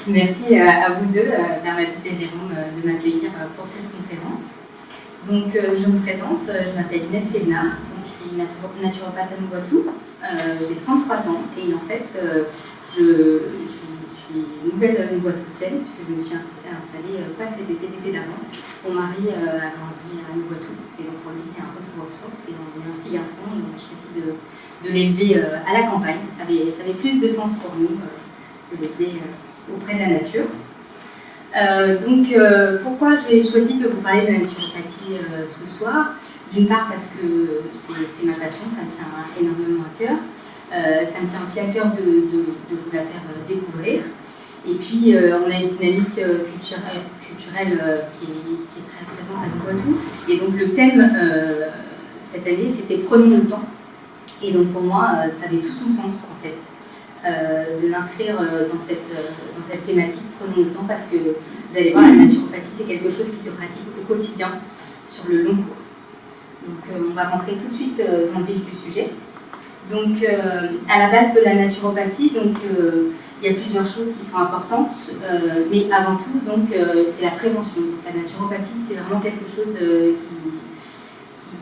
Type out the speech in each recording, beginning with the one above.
Merci à vous deux, Bernadette et Jérôme, de m'accueillir pour cette conférence. Donc, je me présente, je m'appelle Inès Thévenard, je suis naturopathe à Louvatou, j'ai 33 ans et en fait, je suis nouvelle Louvatoussienne puisque je me suis installée pas cet été, l'été d'avant. Mon mari a grandi à Louvatou et donc pour lui c'est un retour aux sources et on est un petit garçon et on a choisi de l'élever à la campagne. Ça avait plus de sens pour nous de l'élever auprès de la nature. Pourquoi j'ai choisi de vous parler de la naturopathie ce soir? D'une part parce que c'est ma passion, ça me tient énormément à cœur. Ça me tient aussi à cœur de vous la faire découvrir. Et puis, on a une dynamique culturelle qui est très présente à Louvatou. Et donc, le thème cette année, c'était Prenons le temps. Et donc, pour moi, ça avait tout son sens, en fait. De l'inscrire dans cette thématique, prenons le temps, parce que vous allez voir, la naturopathie, c'est quelque chose qui se pratique au quotidien, sur le long cours. Donc on va rentrer tout de suite dans le vif du sujet. Donc à la base de la naturopathie, il y a plusieurs choses qui sont importantes, mais avant tout, c'est la prévention. Donc, la naturopathie, c'est vraiment quelque chose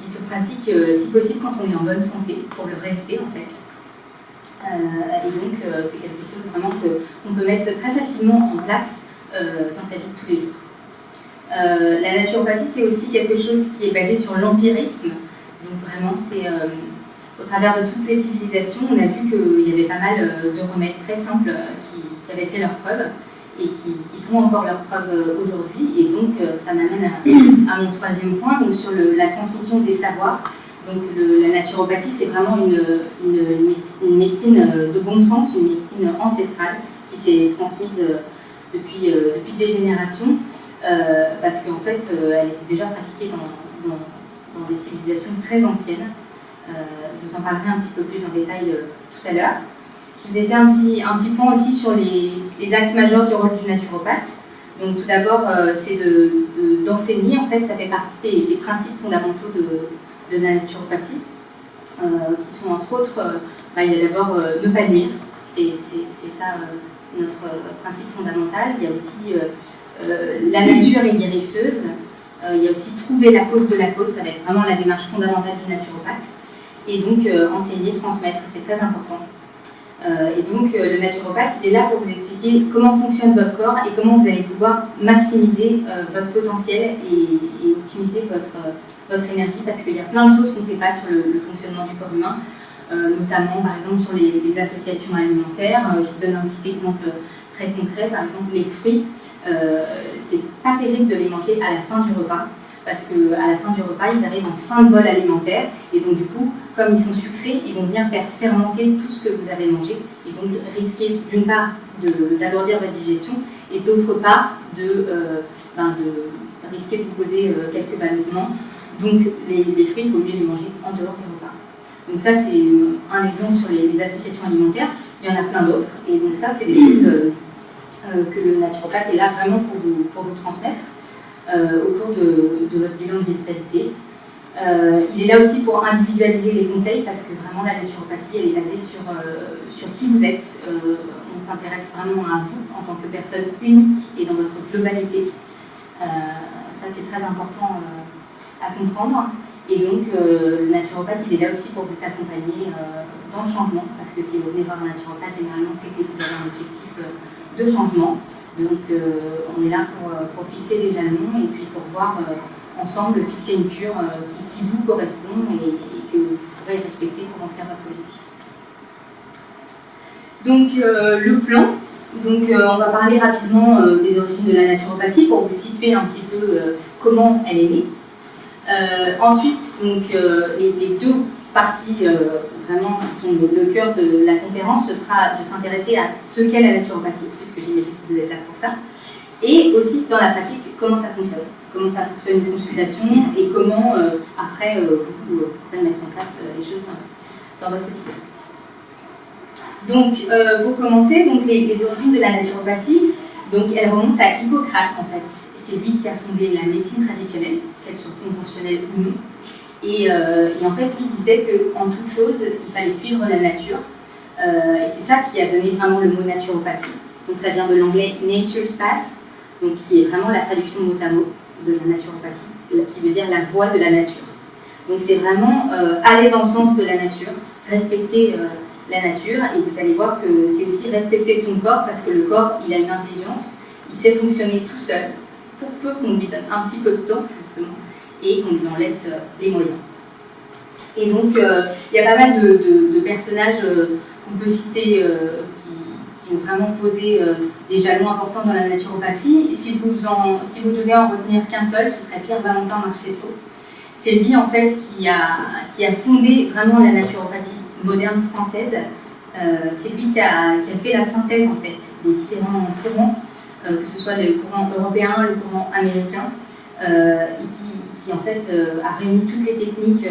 qui se pratique, si possible, quand on est en bonne santé, pour le rester en fait. Et donc, c'est quelque chose vraiment qu'on peut mettre très facilement en place dans sa vie de tous les jours. La naturopathie, c'est aussi quelque chose qui est basé sur l'empirisme. Donc vraiment, c'est au travers de toutes les civilisations, on a vu qu'il y avait pas mal de remèdes très simples qui avaient fait leurs preuves et qui font encore leurs preuves aujourd'hui. Et donc, ça m'amène à mon troisième point, donc sur la transmission des savoirs. Donc la naturopathie, c'est vraiment une médecine de bon sens, une médecine ancestrale qui s'est transmise depuis des générations, parce qu'en fait, elle était déjà pratiquée dans des civilisations très anciennes. Je vous en parlerai un petit peu plus en détail tout à l'heure. Je vous ai fait un petit point aussi sur les axes majeurs du rôle du naturopathe. Donc tout d'abord, c'est d'enseigner, en fait, ça fait partie des principes fondamentaux de la naturopathie, qui sont entre autres, il y a d'abord ne pas nuire, c'est ça notre principe fondamental. Il y a aussi la nature est guérisseuse, il y a aussi trouver la cause de la cause, ça va être vraiment la démarche fondamentale du naturopathe, et donc enseigner, transmettre, c'est très important. Et donc le naturopathe, il est là pour vous expliquer comment fonctionne votre corps et comment vous allez pouvoir maximiser votre potentiel et optimiser votre énergie, parce qu'il y a plein de choses qu'on ne sait pas sur le fonctionnement du corps humain, notamment par exemple sur les associations alimentaires. Je vous donne un petit exemple très concret, par exemple les fruits, c'est pas terrible de les manger à la fin du repas, parce qu'à la fin du repas, ils arrivent en fin de bol alimentaire, et donc du coup, comme ils sont sucrés, ils vont venir faire fermenter tout ce que vous avez mangé, et donc risquer d'une part d'alourdir votre digestion, et d'autre part de risquer de vous poser quelques ballonnements. Donc les fruits, il vaut mieux les manger en dehors des repas. Donc ça, c'est un exemple sur les associations alimentaires. Il y en a plein d'autres, et donc ça, c'est des choses que le naturopathe est là vraiment pour vous transmettre au cours de votre bilan de vitalité. Il est là aussi pour individualiser les conseils, parce que vraiment la naturopathie, elle est basée sur qui vous êtes. On s'intéresse vraiment à vous en tant que personne unique et dans votre globalité. Ça, c'est très important à comprendre. Et donc, le naturopathe, il est là aussi pour vous accompagner dans le changement, parce que si vous venez voir un naturopathe, généralement, c'est que vous avez un objectif de changement. Donc, on est là pour fixer les jalons et puis pour voir ensemble fixer une cure qui vous correspond et que vous pourrez respecter pour remplir votre objectif. Donc, le plan. Donc, on va parler rapidement des origines de la naturopathie pour vous situer un petit peu comment elle est née. Ensuite, donc, les deux parties vraiment qui sont le cœur de la conférence, ce sera de s'intéresser à ce qu'est la naturopathie, puisque j'imagine que vous êtes là pour ça, et aussi dans la pratique, comment ça fonctionne une consultation, et comment après vous pourrez mettre en place les choses dans votre quotidien. Donc, pour commencer, donc, les origines de la naturopathie, donc, elles remontent à Hippocrate, en fait. C'est lui qui a fondé la médecine traditionnelle, qu'elle soit conventionnelle ou non. Et en fait, lui disait qu'en toute chose, il fallait suivre la nature. Et c'est ça qui a donné vraiment le mot naturopathie. Donc ça vient de l'anglais Nature's Path, donc qui est vraiment la traduction mot à mot de la naturopathie, qui veut dire la voie de la nature. Donc c'est vraiment aller dans le sens de la nature, respecter la nature, et vous allez voir que c'est aussi respecter son corps, parce que le corps, il a une intelligence, il sait fonctionner tout seul, pour peu qu'on lui donne un petit peu de temps, justement, et qu'on lui en laisse les moyens. Et donc, il y a pas mal de personnages qu'on peut citer qui ont vraiment posé des jalons importants dans la naturopathie. Si vous devez en retenir qu'un seul, ce serait Pierre-Valentin Marcheseau. C'est lui, en fait, qui a fondé vraiment la naturopathie moderne française. C'est lui qui a fait la synthèse, en fait, des différents courants, que ce soit le courant européen, le courant américain, et qui en fait, a réuni toutes les techniques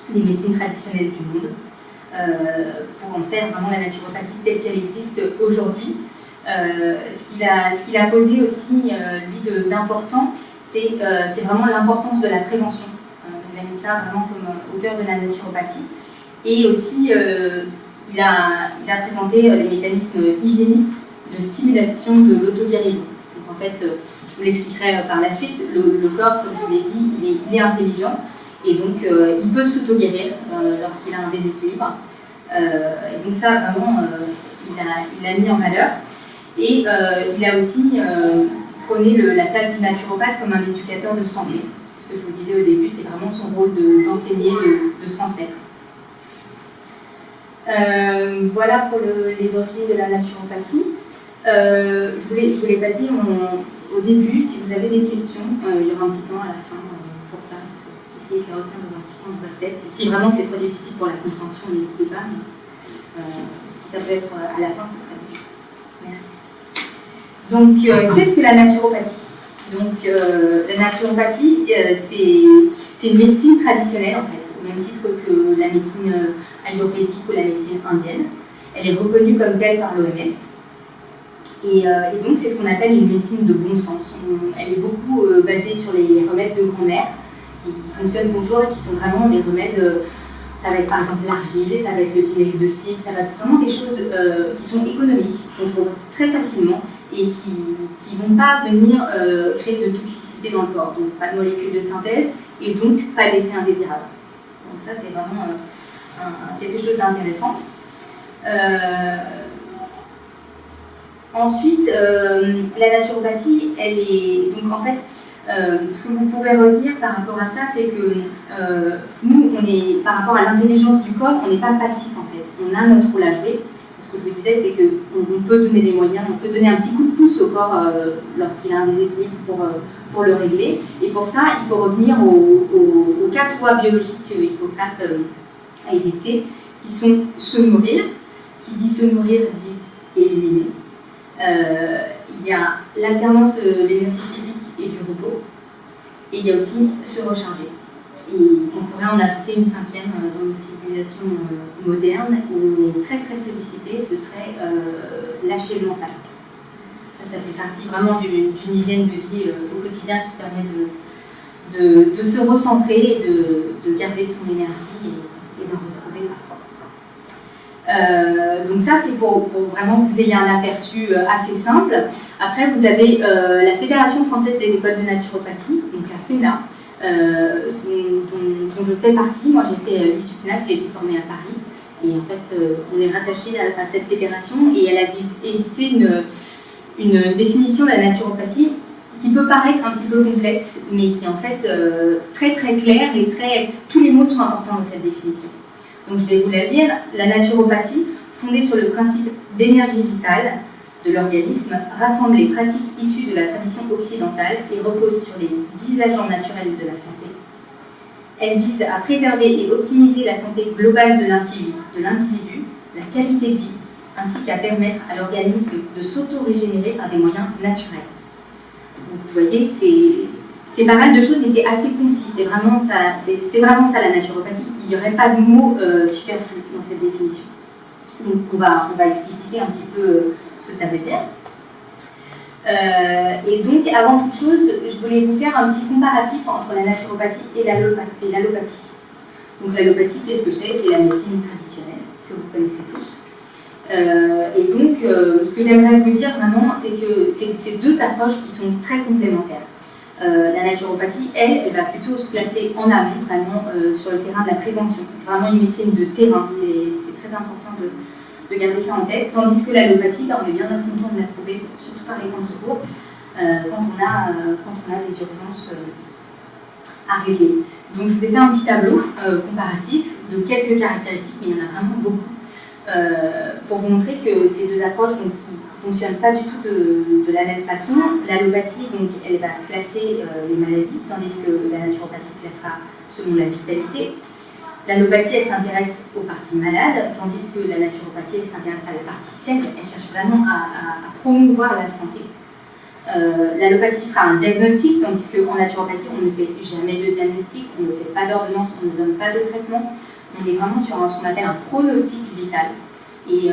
des médecines traditionnelles du monde pour en faire vraiment la naturopathie telle qu'elle existe aujourd'hui. Ce qu'il a posé aussi, lui, d'important, c'est vraiment l'importance de la prévention. Il a mis ça vraiment comme au cœur de la naturopathie. Et aussi, il a présenté les mécanismes hygiénistes de stimulation de l'auto-guérison. Donc en fait, je vous l'expliquerai par la suite, le corps, comme je vous l'ai dit, il est intelligent, et donc il peut s'auto-guérir lorsqu'il a un déséquilibre. Et donc ça, vraiment, il a mis en valeur. Et il a aussi prôné la place du naturopathe comme un éducateur de santé. C'est ce que je vous disais au début, c'est vraiment son rôle d'enseigner, de transmettre. Voilà pour les origines de la naturopathie. Je vous l'ai pas dit au début, si vous avez des questions, il y aura un petit temps à la fin pour ça. Essayez de les retenir dans un petit coin de votre tête. Si vraiment c'est trop difficile pour la compréhension, n'hésitez pas. Mais, si ça peut être à la fin, ce serait mieux. Merci. Donc, qu'est-ce que la naturopathie? Donc, la naturopathie, c'est une médecine traditionnelle, en fait, au même titre que la médecine ayurvédique ou la médecine indienne. Elle est reconnue comme telle par l'OMS. Et donc, c'est ce qu'on appelle une médecine de bon sens. Elle est beaucoup basée sur les remèdes de grand-mère qui fonctionnent toujours et qui sont vraiment des remèdes. Ça va être par exemple l'argile, ça va être le vinaigre de cidre, ça va être vraiment des choses qui sont économiques, qu'on trouve très facilement et qui ne vont pas venir créer de toxicité dans le corps. Donc, pas de molécules de synthèse et donc pas d'effet indésirable. Donc, ça, c'est vraiment quelque chose d'intéressant. Ensuite, la naturopathie, elle est. Donc, en fait, ce que vous pouvez retenir par rapport à ça, c'est que nous, par rapport à l'intelligence du corps, on n'est pas passif en fait. On a notre rôle à jouer. Ce que je vous disais, c'est qu'on peut donner des moyens, on peut donner un petit coup de pouce au corps lorsqu'il a un déséquilibre pour le régler. Et pour ça, il faut revenir aux 4 lois biologiques que Hippocrate a édictées, qui sont se nourrir. Qui dit se nourrir dit éliminer. Il y a l'alternance de l'exercice physique et du repos, et il y a aussi se recharger. Et on pourrait en ajouter une 5e dans nos civilisations modernes où on est très très sollicité, ce serait lâcher le mental. Ça fait partie vraiment d'une hygiène de vie au quotidien qui permet de se recentrer et de garder son énergie et d'en retrouver parfois. Donc ça, c'est pour vraiment que vous ayez un aperçu assez simple. Après, vous avez la Fédération française des écoles de naturopathie, donc la FENA, dont je fais partie. Moi, j'ai fait l'ISUPNAT, j'ai été formée à Paris. Et en fait, on est rattaché à cette fédération et elle a édicté une définition de la naturopathie qui peut paraître un petit peu complexe, mais qui est en fait très très claire et tous les mots sont importants dans cette définition. Donc je vais vous la lire. La naturopathie, fondée sur le principe d'énergie vitale de l'organisme, rassemble les pratiques issues de la tradition occidentale et repose sur les 10 agents naturels de la santé. Elle vise à préserver et optimiser la santé globale de l'individu, la qualité de vie, ainsi qu'à permettre à l'organisme de s'auto-régénérer par des moyens naturels. Donc vous voyez, c'est pas mal de choses, mais c'est assez concis. C'est vraiment ça la naturopathie. Il n'y aurait pas de mots superflus dans cette définition. Donc on va expliciter un petit peu ce que ça veut dire. Et donc, avant toute chose, je voulais vous faire un petit comparatif entre la naturopathie et l'allopathie. Donc l'allopathie, qu'est-ce que c'est? C'est la médecine traditionnelle, que vous connaissez tous. Et donc, ce que j'aimerais vous dire vraiment, c'est que c'est deux approches qui sont très complémentaires. La naturopathie, elle va plutôt se placer en amont, vraiment sur le terrain de la prévention. C'est vraiment une médecine de terrain, c'est très important de garder ça en tête. Tandis que l'allopathie, on est bien content de la trouver, surtout par les temps qui courent, quand on a des urgences à régler. Donc je vous ai fait un petit tableau comparatif de quelques caractéristiques, mais il y en a vraiment beaucoup, pour vous montrer que ces deux approches donc, qui ne fonctionnent pas du tout de la même façon. L'allopathie, donc, elle va classer les maladies, tandis que la naturopathie classera selon la vitalité. L'allopathie, elle s'intéresse aux parties malades, tandis que la naturopathie, elle s'intéresse à la partie saine. Elle cherche vraiment à promouvoir la santé. L'allopathie fera un diagnostic, tandis qu'en naturopathie, on ne fait jamais de diagnostic, on ne fait pas d'ordonnance, on ne donne pas de traitement. On est vraiment sur ce qu'on appelle un pronostic vital. Et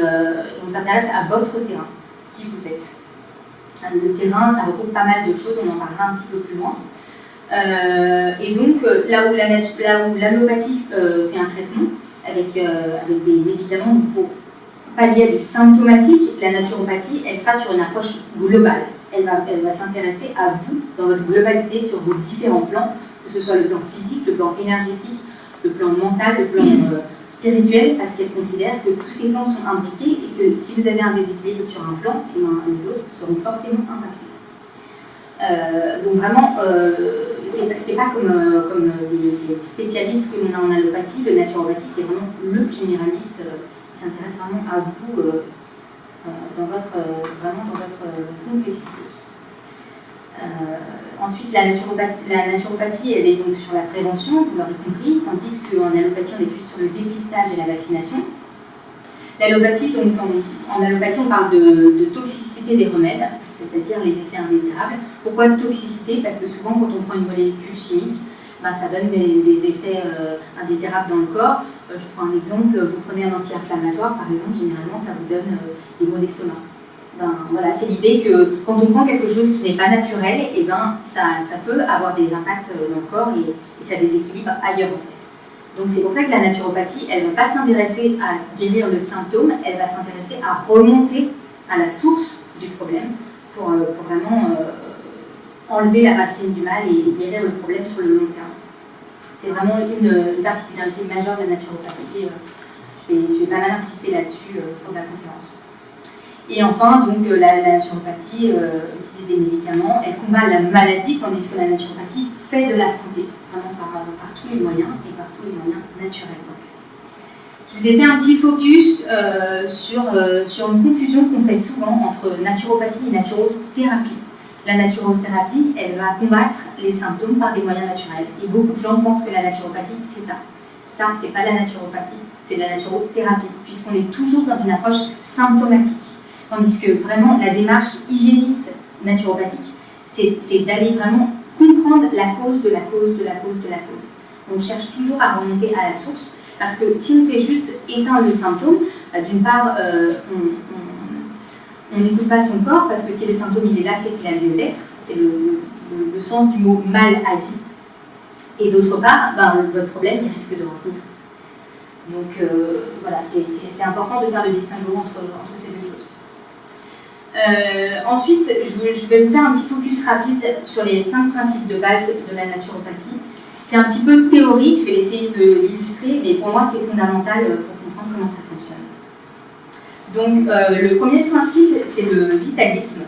on s'intéresse à votre terrain, qui vous êtes. Le terrain, ça regroupe pas mal de choses, on en parlera un petit peu plus loin. Et donc, là où l'allopathie fait un traitement avec des médicaments pour pallier à du symptomatique, la naturopathie, elle sera sur une approche globale. Elle va s'intéresser à vous, dans votre globalité, sur vos différents plans, que ce soit le plan physique, le plan énergétique, le plan mental, le plan spirituel, parce qu'elle considère que tous ces plans sont imbriqués et que si vous avez un déséquilibre sur un plan, et ben, les autres seront forcément impactés. Donc vraiment, c'est pas comme les spécialistes que l'on a en allopathie. Le naturopathie, c'est vraiment le généraliste qui s'intéresse vraiment à vous dans votre complexité. Ensuite, la naturopathie, elle est donc sur la prévention, vous l'aurez compris, tandis qu'en allopathie, on est plus sur le dépistage et la vaccination. L'allopathie, donc en allopathie, on parle de toxicité des remèdes, c'est-à-dire les effets indésirables. Pourquoi de toxicité? Parce que souvent, quand on prend une molécule chimique, ça donne des effets indésirables dans le corps. Je prends un exemple, vous prenez un anti-inflammatoire, par exemple, généralement, ça vous donne des maux d'estomac. Voilà, c'est l'idée que quand on prend quelque chose qui n'est pas naturel, et ça peut avoir des impacts dans le corps et ça déséquilibre ailleurs en fait. Donc c'est pour ça que la naturopathie, elle ne va pas s'intéresser à guérir le symptôme, elle va s'intéresser à remonter à la source du problème pour vraiment enlever la racine du mal et guérir le problème sur le long terme. C'est vraiment une particularité majeure de la naturopathie. Je vais pas mal insister là-dessus pour la conférence. Et enfin, donc, la naturopathie utilise des médicaments, elle combat la maladie, tandis que la naturopathie fait de la santé, vraiment par tous les moyens et par tous les moyens naturels. Donc. Je vous ai fait un petit focus sur une confusion qu'on fait souvent entre naturopathie et naturothérapie. La naturothérapie, elle va combattre les symptômes par des moyens naturels. Et beaucoup de gens pensent que la naturopathie, c'est ça. Ça, c'est pas la naturopathie, c'est la naturothérapie, puisqu'on est toujours dans une approche symptomatique. Tandis que vraiment, la démarche hygiéniste naturopathique, c'est d'aller vraiment comprendre la cause de la cause de la cause de la cause. On cherche toujours à remonter à la source, parce que si on fait juste éteindre le symptôme, d'une part, on n'écoute pas son corps, parce que si le symptôme il est là, c'est qu'il a lieu d'être. C'est le sens du mot maladie. Et d'autre part, votre problème, il risque de revenir. Donc voilà, c'est important de faire le distinguo entre ces deux choses. Ensuite, je vais vous faire un petit focus rapide sur les 5 principes de base de la naturopathie. C'est un petit peu théorique, je vais essayer de l'illustrer, mais pour moi c'est fondamental pour comprendre comment ça fonctionne. Donc le premier principe, c'est le vitalisme.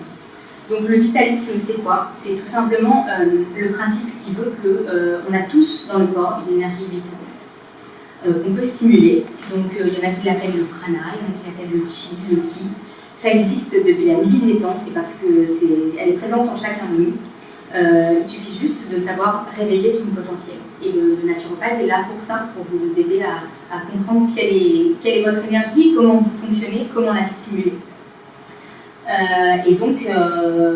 Donc le vitalisme, c'est quoi? C'est tout simplement le principe qui veut qu'on a tous dans le corps une énergie vitale qu'on peut stimuler. Donc il y en a qui l'appellent le prana, il y en a qui l'appellent le chi, le ki. Ça existe depuis la nuit des temps, c'est parce qu'elle est présente en chacun de nous. Il suffit juste de savoir réveiller son potentiel. Et le naturopathe est là pour ça, pour vous aider à comprendre quelle est votre énergie, comment vous fonctionnez, comment la stimuler. Et donc,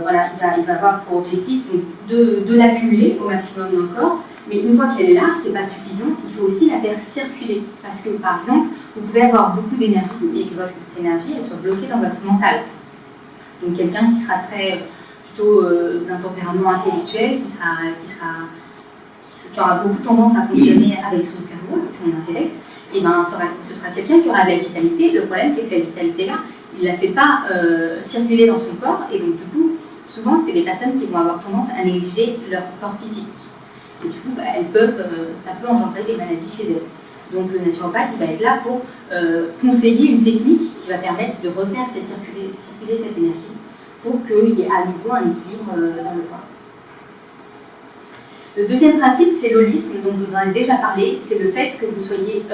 voilà, il va avoir pour objectif donc, de l'accumuler au maximum dans le corps, mais une fois qu'elle est là, c'est pas suffisant, il faut aussi la faire circuler. Parce que, par exemple, vous pouvez avoir beaucoup d'énergie et que votre énergie elle soit bloquée dans votre mental. Donc, quelqu'un qui sera plutôt d'un tempérament intellectuel, qui qui aura beaucoup tendance à fonctionner avec son cerveau, avec son intellect, et ben, ce sera quelqu'un qui aura de la vitalité. Le problème, c'est que cette vitalité-là, il ne la fait pas circuler dans son corps, et donc du coup, souvent, c'est des personnes qui vont avoir tendance à négliger leur corps physique. Et du coup, bah, ça peut engendrer des maladies chez elles. Donc le naturopathe, il va être là pour conseiller une technique qui va permettre de refaire circuler cette énergie pour qu'il y ait à nouveau un équilibre dans le corps. Le deuxième principe, c'est l'holisme, dont je vous en ai déjà parlé. C'est le fait que vous soyez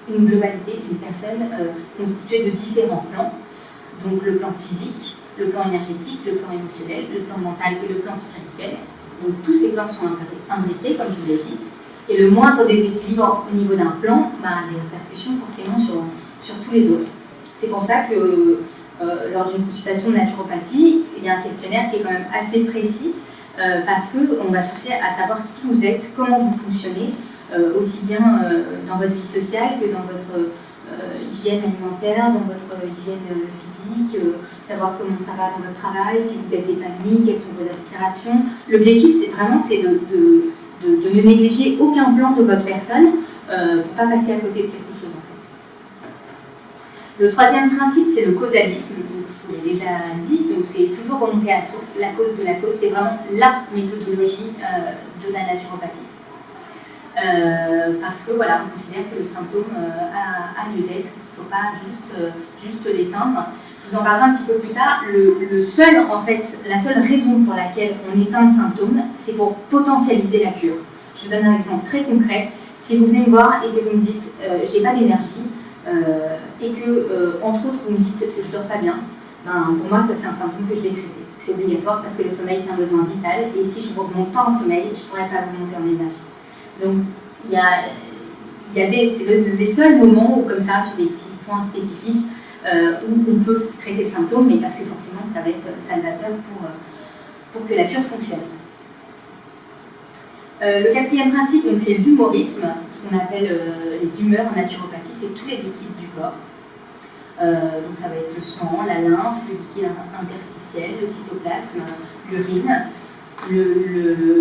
une globalité, une personne constituée de différents plans. Donc le plan physique, le plan énergétique, le plan émotionnel, le plan mental et le plan spirituel. Donc tous ces plans sont imbriqués, comme je vous l'ai dit. Et le moindre déséquilibre au niveau d'un plan, bah, des répercussions forcément sur tous les autres. C'est pour ça que lors d'une consultation de naturopathie, il y a un questionnaire qui est quand même assez précis parce qu'on va chercher à savoir qui vous êtes, comment vous fonctionnez, aussi bien dans votre vie sociale que dans votre hygiène alimentaire, dans votre hygiène physique, savoir comment ça va dans votre travail, si vous êtes épanoui, quelles sont vos aspirations. L'objectif, c'est de ne négliger aucun plan de votre personne pour ne pas passer à côté de quelque chose en fait. Le troisième principe, c'est le causalisme, donc je vous l'ai déjà dit, donc c'est toujours remonter à la source, la cause de la cause, c'est vraiment la méthodologie de la naturopathie. Parce que voilà, on considère que le symptôme a lieu d'être, il ne faut pas juste l'éteindre. Je vous en parlerai un petit peu plus tard. La seule raison pour laquelle on éteint le symptôme, c'est pour potentialiser la cure. Je vous donne un exemple très concret. Si vous venez me voir et que vous me dites j'ai pas d'énergie et que entre autres vous me dites je dors pas bien, ben, pour moi ça c'est un symptôme que je vais traiter. C'est obligatoire parce que le sommeil c'est un besoin vital et si je ne vous remonte pas en sommeil, je ne pourrais pas vous remonter en énergie. Donc c'est les seuls moments où comme ça sur des petits points spécifiques où on peut traiter le symptôme, mais parce que forcément ça va être salvateur pour que la cure fonctionne. Le quatrième principe, c'est l'humorisme, ce qu'on appelle les humeurs en naturopathie, c'est tous les liquides du corps. Donc ça va être le sang, la lymphe, le liquide interstitiel, le cytoplasme, l'urine.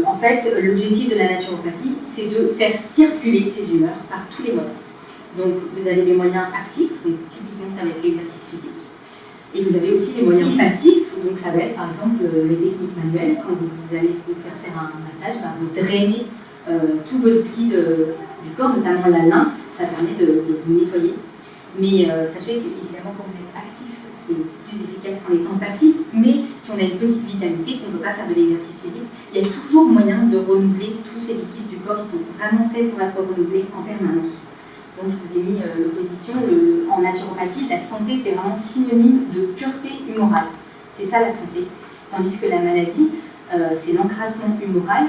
En fait, l'objectif de la naturopathie, c'est de faire circuler ces humeurs par tous les moyens. Donc vous avez les moyens actifs, donc typiquement ça va être l'exercice physique. Et vous avez aussi les moyens passifs, donc ça va être par exemple les techniques manuelles. Quand vous allez vous faire un massage, ben, vous drainez tous vos liquides du corps, notamment la lymphe, ça permet de vous nettoyer. Mais sachez qu'évidemment quand vous êtes actif, c'est plus efficace qu'en étant passif, mais si on a une petite vitalité, qu'on ne peut pas faire de l'exercice physique, il y a toujours moyen de renouveler tous ces liquides du corps, ils sont vraiment faits pour être renouvelés en permanence. Donc je vous ai mis l'opposition, en naturopathie, la santé c'est vraiment synonyme de pureté humorale. C'est ça la santé. Tandis que la maladie, c'est l'encrassement humoral.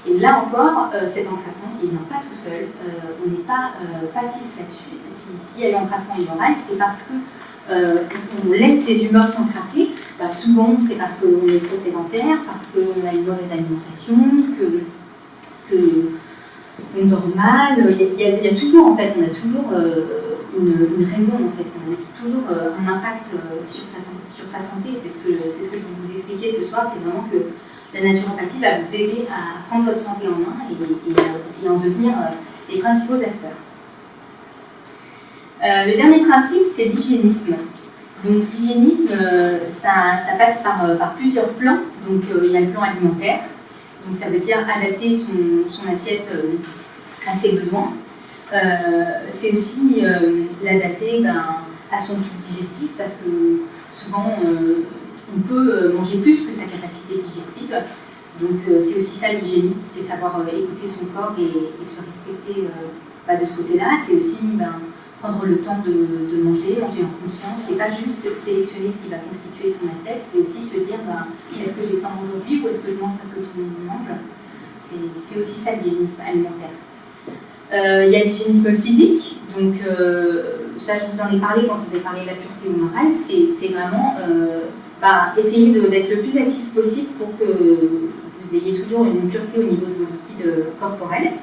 Et là encore, cet encrassement, il ne vient pas tout seul. On n'est pas passif là-dessus. S'il y a eu encrassement humoral, c'est parce que on laisse ses humeurs s'encrasser. Bah, souvent, c'est parce qu'on est trop sédentaire, parce qu'on a une mauvaise alimentation, on dort mal, il y a toujours, en fait, on a toujours une raison, en fait, on a toujours un impact sur sa santé. C'est ce que je vais vous expliquer ce soir, c'est vraiment que la naturopathie va vous aider à prendre votre santé en main et en devenir les principaux acteurs. Le dernier principe, c'est l'hygiénisme. Donc l'hygiénisme, ça passe par plusieurs plans. Donc il y a le plan alimentaire. Donc ça veut dire adapter son assiette à ses besoins. C'est aussi l'adapter à son tube digestif parce que souvent on peut manger plus que sa capacité digestive. Donc c'est aussi ça l'hygiénisme, c'est savoir écouter son corps et se respecter de ce côté-là. C'est aussi prendre le temps de manger en conscience. C'est pas juste sélectionner ce qui va constituer son assiette, c'est aussi se dire est-ce que j'ai faim aujourd'hui ou est-ce que je mange parce que tout le monde mange. C'est aussi ça l'hygiénisme alimentaire. Il y a l'hygiénisme physique, donc ça je vous en ai parlé quand je vous ai parlé de la pureté humorale, c'est vraiment essayer d'être le plus actif possible pour que vous ayez toujours une pureté au niveau de vos liquides corporels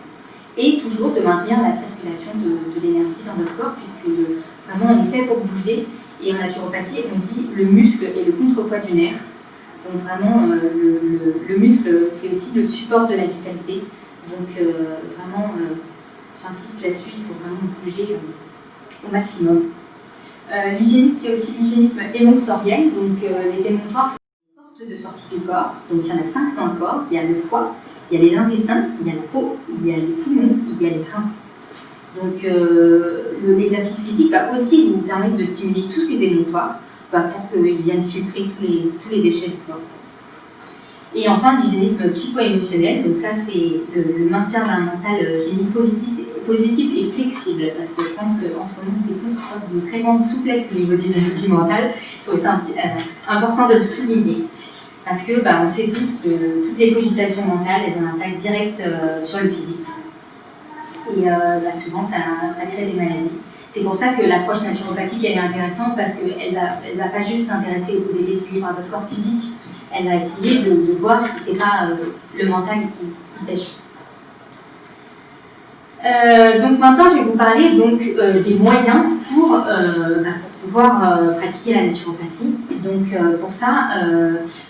et toujours de maintenir la circulation de l'énergie dans votre corps puisque vraiment on est fait pour bouger et en naturopathie on dit le muscle est le contrepoids du nerf. Donc vraiment le muscle c'est aussi le support de la vitalité. Donc vraiment, j'insiste là-dessus, il faut vraiment bouger au maximum. L'hygiénisme, c'est aussi l'hygiénisme émonctoriel. Donc les émonctoires sont des portes de sortie du corps. Donc il y en a 5 dans le corps. Il y a le foie, il y a les intestins, il y a la peau, il y a les poumons, il y a les reins. Donc l'exercice physique va aussi vous permettre de stimuler tous ces émonctoires pour qu'ils viennent filtrer tous les déchets du corps. Et enfin, l'hygiénisme psycho-émotionnel, donc ça c'est le maintien d'un mental génie positif et flexible, parce que je pense qu'en ce moment on fait tous preuve d'une très grande souplesse au niveau du mental. Je trouvais ça important de le souligner, parce que on sait tous que toutes les cogitations mentales, elles ont un impact direct sur le physique, et souvent ça crée des maladies. C'est pour ça que l'approche naturopathique elle est intéressante, parce qu'elle ne va pas juste s'intéresser au déséquilibre à votre corps physique, elle va essayer de voir si ce n'est pas le mental qui pêche. Donc maintenant, je vais vous parler des moyens pour pouvoir pratiquer la naturopathie. Donc pour ça,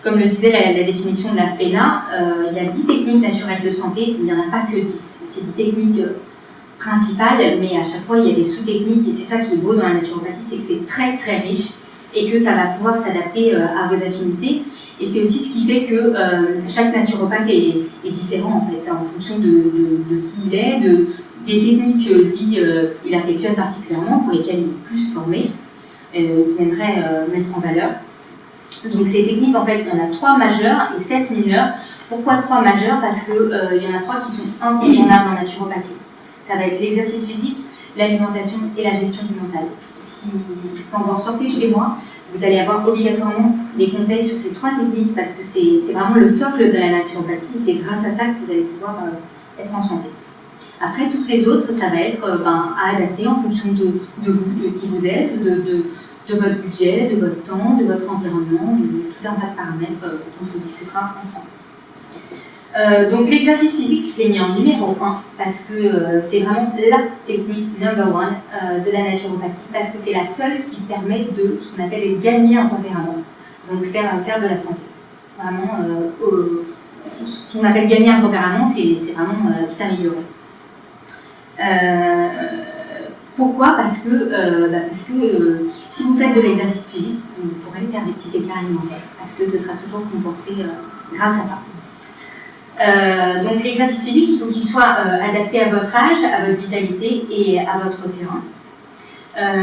comme le disait la définition de la FENA, il y a 10 techniques naturelles de santé, il n'y en a pas que 10. C'est 10 techniques principales, mais à chaque fois, il y a des sous-techniques, et c'est ça qui est beau dans la naturopathie, c'est que c'est très très riche, et que ça va pouvoir s'adapter à vos affinités. Et c'est aussi ce qui fait que chaque naturopathe est différent en fait, en fonction de qui il est, des techniques que lui il affectionne particulièrement, pour lesquelles il est plus formé, qu'il aimerait mettre en valeur. Donc ces techniques en fait, il y en a 3 majeures et 7 mineures. Pourquoi 3 majeures? Parce qu'il y en a 3 qui sont incontournables en naturopathie. Ça va être l'exercice physique, l'alimentation et la gestion du mental. Quand vous ressortez chez moi, vous allez avoir obligatoirement des conseils sur ces 3 techniques, parce que c'est vraiment le socle de la naturopathie, et c'est grâce à ça que vous allez pouvoir être en santé. Après, toutes les autres, ça va être à adapter en fonction de vous, de qui vous êtes, de votre budget, de votre temps, de votre environnement, de tout un tas de paramètres dont on discutera ensemble. Donc l'exercice physique, je l'ai mis en numéro 1 parce que c'est vraiment la technique number 1 de la naturopathie, parce que c'est la seule qui permet de ce qu'on appelle gagner un tempérament, donc faire de la santé. Vraiment, ce qu'on appelle gagner un tempérament, c'est vraiment s'améliorer. Pourquoi? Parce que si vous faites de l'exercice physique, vous pourrez faire des petits écarts alimentaires, parce que ce sera toujours compensé grâce à ça. Donc l'exercice physique, il faut qu'il soit adapté à votre âge, à votre vitalité et à votre terrain.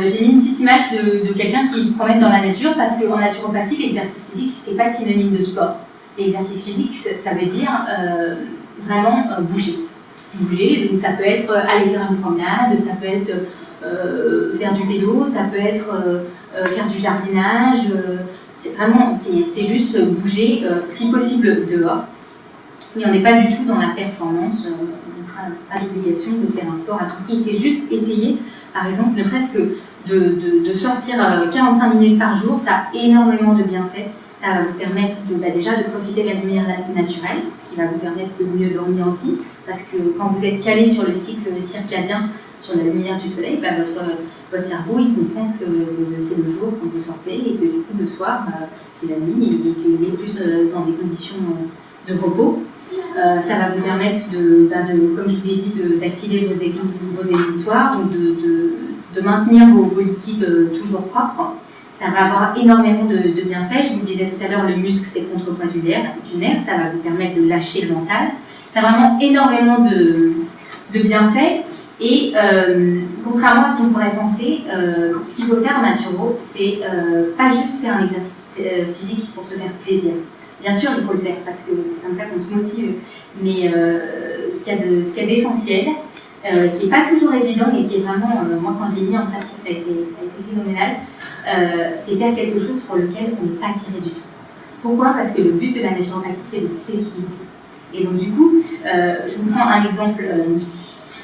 J'ai mis une petite image de quelqu'un qui se promène dans la nature, parce qu'en naturopathie, l'exercice physique, c'est pas synonyme de sport. L'exercice physique, ça veut dire vraiment bouger. Bouger, donc ça peut être aller faire une promenade, ça peut être faire du vélo, ça peut être faire du jardinage. C'est juste bouger, si possible dehors. Mais on n'est pas du tout dans la performance, on n'a pas d'obligation de faire un sport à tout prix. C'est juste essayer, par exemple, ne serait-ce que de sortir 45 minutes par jour, ça a énormément de bienfaits. Ça va vous permettre déjà de profiter de la lumière naturelle, ce qui va vous permettre de mieux dormir aussi, parce que quand vous êtes calé sur le cycle circadien, sur la lumière du soleil, votre cerveau il comprend que c'est le jour quand vous sortez, et que du coup le soir c'est la nuit, et qu'il est plus dans des conditions de repos. Ça va vous permettre comme je vous l'ai dit, d'activer vos émonctoires, donc de maintenir vos liquides toujours propres. Ça va avoir énormément de bienfaits. Je vous le disais tout à l'heure, le muscle c'est le contrepoids du nerf, ça va vous permettre de lâcher le mental. Ça a vraiment énormément de bienfaits. Et contrairement à ce qu'on pourrait penser, ce qu'il faut faire en naturo, c'est pas juste faire un exercice physique pour se faire plaisir. Bien sûr, il faut le faire parce que c'est comme ça qu'on se motive, mais ce qu'il y a d'essentiel, qui n'est pas toujours évident et qui est vraiment, moi quand je l'ai mis en pratique, ça a été phénoménal, c'est faire quelque chose pour lequel on n'est pas attiré du tout. Pourquoi? Parce que le but de la naturopathie, c'est de s'équilibrer. Et donc du coup, je vous prends un exemple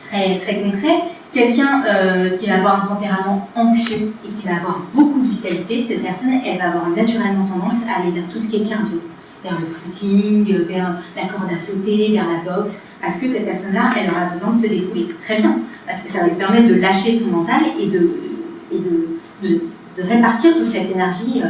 très, très concret. Quelqu'un qui va avoir un tempérament anxieux et qui va avoir beaucoup de vitalité, cette personne, elle va avoir naturellement tendance à aller vers tout ce qui est cardio, vers le footing, vers la corde à sauter, vers la boxe, parce que cette personne-là, elle aura besoin de se défouler. Très bien, parce que ça va lui permettre de lâcher son mental et de répartir toute cette énergie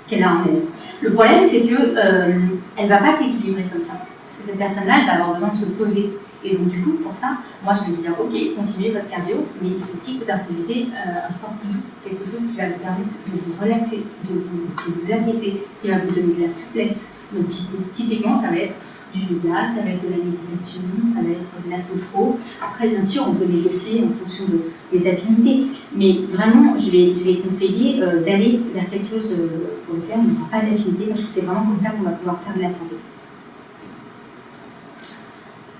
qu'elle a en elle. Le problème, c'est qu'elle ne va pas s'équilibrer comme ça, parce que cette personne-là, elle va avoir besoin de se poser. Et donc du coup, pour ça, moi je vais lui dire, ok, continuez votre cardio, mais il faut aussi que vous introduisez un sport plus doux, quelque chose qui va vous permettre de vous relaxer, de vous apaiser, qui va vous donner de la souplesse. Donc typiquement, ça va être du yoga, ça va être de la méditation, ça va être de la sophro. Après, bien sûr, on peut négocier en fonction des affinités, mais vraiment, je vais conseiller d'aller vers quelque chose pour lequel on n'aura pas d'affinité, parce que c'est vraiment comme ça qu'on va pouvoir faire de la santé.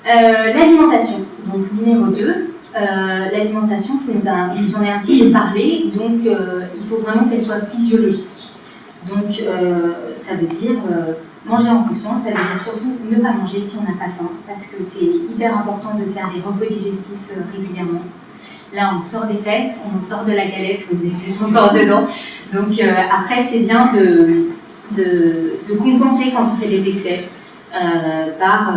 L'alimentation, donc numéro 2, l'alimentation, je vous en ai un petit peu parlé, donc il faut vraiment qu'elle soit physiologique. Donc ça veut dire manger en conscience, ça veut dire surtout ne pas manger si on n'a pas faim, parce que c'est hyper important de faire des repos digestifs régulièrement. Là, on sort des fêtes, on sort de la galette, on est encore dedans. Donc après, c'est bien de compenser quand on fait des excès par...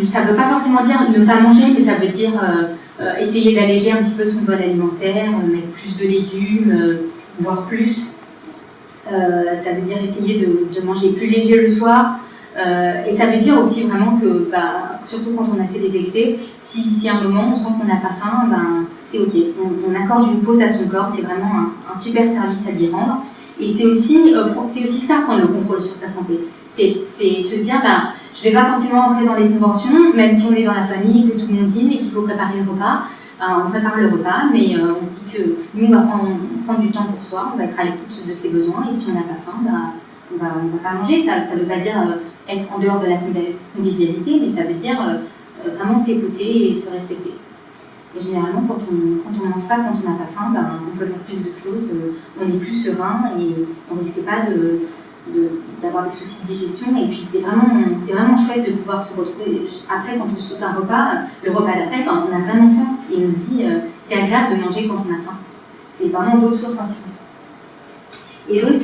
ça ne veut pas forcément dire ne pas manger, mais ça veut dire essayer d'alléger un petit peu son bol alimentaire, mettre plus de légumes, voire plus. Ça veut dire essayer de manger plus léger le soir. Et ça veut dire aussi vraiment que, surtout quand on a fait des excès, si à un moment on sent qu'on n'a pas faim, c'est ok. On accorde une pause à son corps, c'est vraiment un super service à lui rendre. Et c'est aussi ça prendre le contrôle sur sa santé. C'est se dire, je ne vais pas forcément entrer dans les conventions, même si on est dans la famille, que tout le monde dîne et qu'il faut préparer le repas. On prépare le repas, mais on se dit que nous, on va prendre du temps pour soi, on va être à l'écoute de ses besoins, et si on n'a pas faim, on va pas manger. Ça ne veut pas dire être en dehors de la convivialité, mais ça veut dire vraiment s'écouter et se respecter. Et généralement, quand on ne mange pas, quand on n'a pas faim, on peut faire plus de choses, on est plus serein et on ne risque pas d'avoir des soucis de digestion. Et puis c'est vraiment chouette de pouvoir se retrouver. Après, quand on saute un repas, le repas d'après, on a vraiment faim. Et on se dit, c'est agréable de manger quand on a faim. C'est vraiment d'autres sources sensibles. Et donc,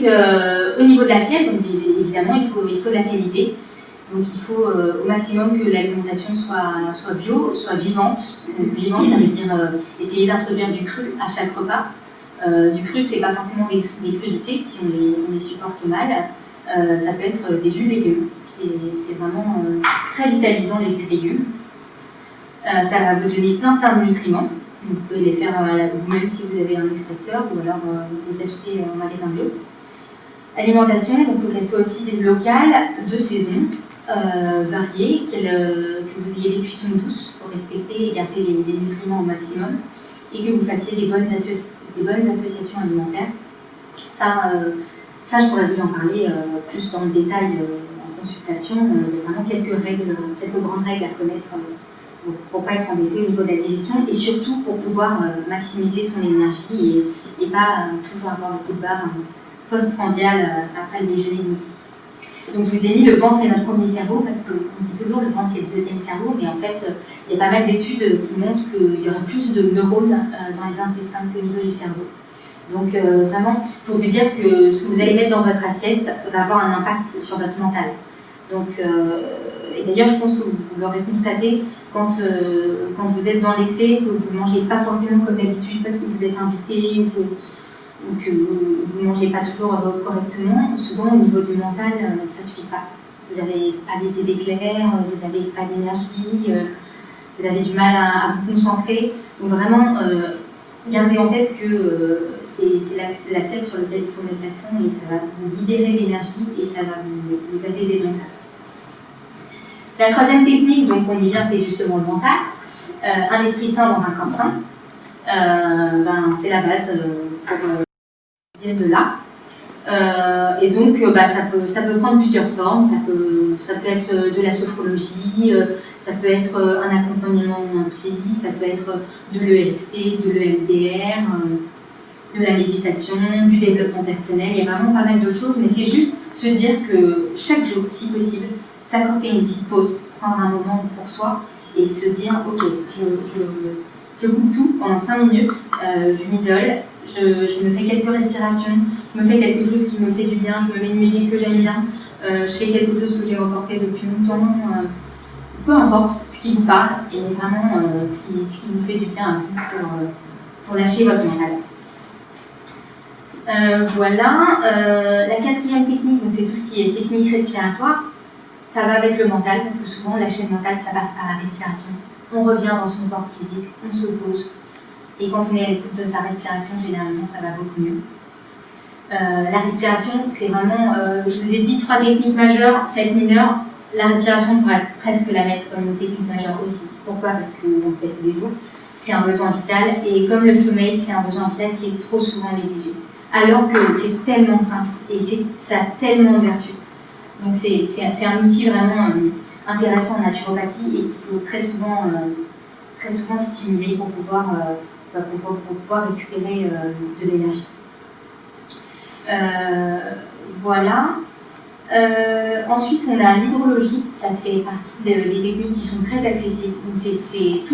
au niveau de l'assiette, donc évidemment, il faut de la qualité. Donc il faut au maximum que l'alimentation soit bio, soit vivante. Donc vivante, ça veut dire essayer d'introduire du cru à chaque repas. Du cru, c'est pas forcément des crudités, si on les supporte mal. Ça peut être des jus de légumes. C'est vraiment très vitalisant, les jus de légumes. Ça va vous donner plein de nutriments. Vous pouvez les faire vous-même si vous avez un extracteur ou alors les acheter en magasin bio. Alimentation, donc il faut qu'elle soit aussi locale, de saison, variée, que vous ayez des cuissons douces pour respecter et garder les nutriments au maximum et que vous fassiez des bonnes associations alimentaires. Ça, je pourrais vous en parler plus dans le détail en consultation. Il y a vraiment quelques grandes règles à connaître pour ne pas être embêté au niveau de la digestion et surtout pour pouvoir maximiser son énergie et pas toujours avoir le coup de barre post-prandial après le déjeuner de midi. Donc je vous ai mis le ventre et notre premier cerveau parce qu'on dit toujours le ventre c'est le deuxième cerveau, mais en fait il y a pas mal d'études qui montrent qu'il y aurait plus de neurones dans les intestins qu'au niveau du cerveau. Donc vraiment, il faut vous dire que ce que vous allez mettre dans votre assiette va avoir un impact sur votre mental. Donc, et d'ailleurs je pense que vous l'aurez constaté quand vous êtes dans l'excès, que vous ne mangez pas forcément comme d'habitude parce que vous êtes invité ou que vous ne mangez pas toujours correctement, souvent au niveau du mental, ça ne suffit pas. Vous n'avez pas les idées claires, vous n'avez pas d'énergie, vous avez du mal à vous concentrer. Donc vraiment, gardez en tête que c'est l'assiette sur laquelle il faut mettre l'accent et ça va vous libérer l'énergie et ça va vous apaiser le mental. La troisième technique, donc on y vient, c'est justement le mental. Un esprit sain dans un corps sain. C'est la base pour de là. Et donc ça peut prendre plusieurs formes, ça peut être de la sophrologie, ça peut être un accompagnement psy, ça peut être de l'EFT, de l'EMDR, de la méditation, du développement personnel, il y a vraiment pas mal de choses, mais c'est juste se dire que chaque jour, si possible, s'accorder une petite pause, prendre un moment pour soi et se dire ok, je coupe tout pendant 5 minutes, je m'isole, je me fais quelques respirations, je me fais quelque chose qui me fait du bien, je me mets une musique que j'aime bien, je fais quelque chose que j'ai reporté depuis longtemps, peu importe ce qui vous parle et vraiment ce qui vous fait du bien à vous pour lâcher votre mental. Voilà, la quatrième technique, donc c'est tout ce qui est technique respiratoire. ça va avec le mental, parce que souvent la chaîne mentale, ça passe par la respiration. On revient dans son corps physique, on se pose, et quand on est à l'écoute de sa respiration, généralement, ça va beaucoup mieux. La respiration, c'est vraiment, je vous ai dit, 3 techniques majeures, 7 mineures. La respiration, on pourrait presque la mettre comme une technique majeure aussi. Pourquoi? Parce qu'on le fait tous les jours. C'est un besoin vital, et comme le sommeil, c'est un besoin vital qui est trop souvent négligé. Alors que c'est tellement simple, et ça a tellement de vertus. Donc c'est un outil vraiment intéressant en naturopathie, et qu'il faut très souvent stimuler pour pouvoir récupérer de l'énergie. Voilà. Ensuite, on a l'hydrologie, ça fait partie des techniques qui sont très accessibles. Donc, c'est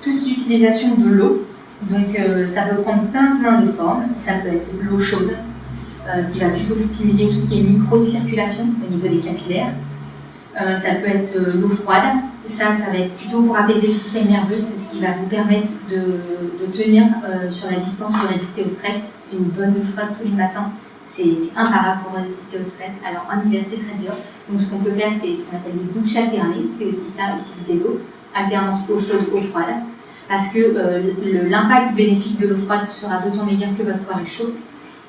toute l'utilisation de l'eau. Donc, ça peut prendre plein de formes. Ça peut être l'eau chaude, qui va plutôt stimuler tout ce qui est microcirculation au niveau des capillaires. Ça peut être l'eau froide. Ça va être plutôt pour apaiser le système nerveux. C'est ce qui va vous permettre de tenir sur la distance, de résister au stress. Une bonne eau froide tous les matins, c'est imparable pour résister au stress. Alors en hiver, c'est très dur. Donc ce qu'on peut faire, c'est ce qu'on appelle des douches alternées. C'est aussi ça, utiliser l'eau. Alternance eau chaude, eau froide. Parce que l'impact bénéfique de l'eau froide sera d'autant meilleur que votre corps est chaud.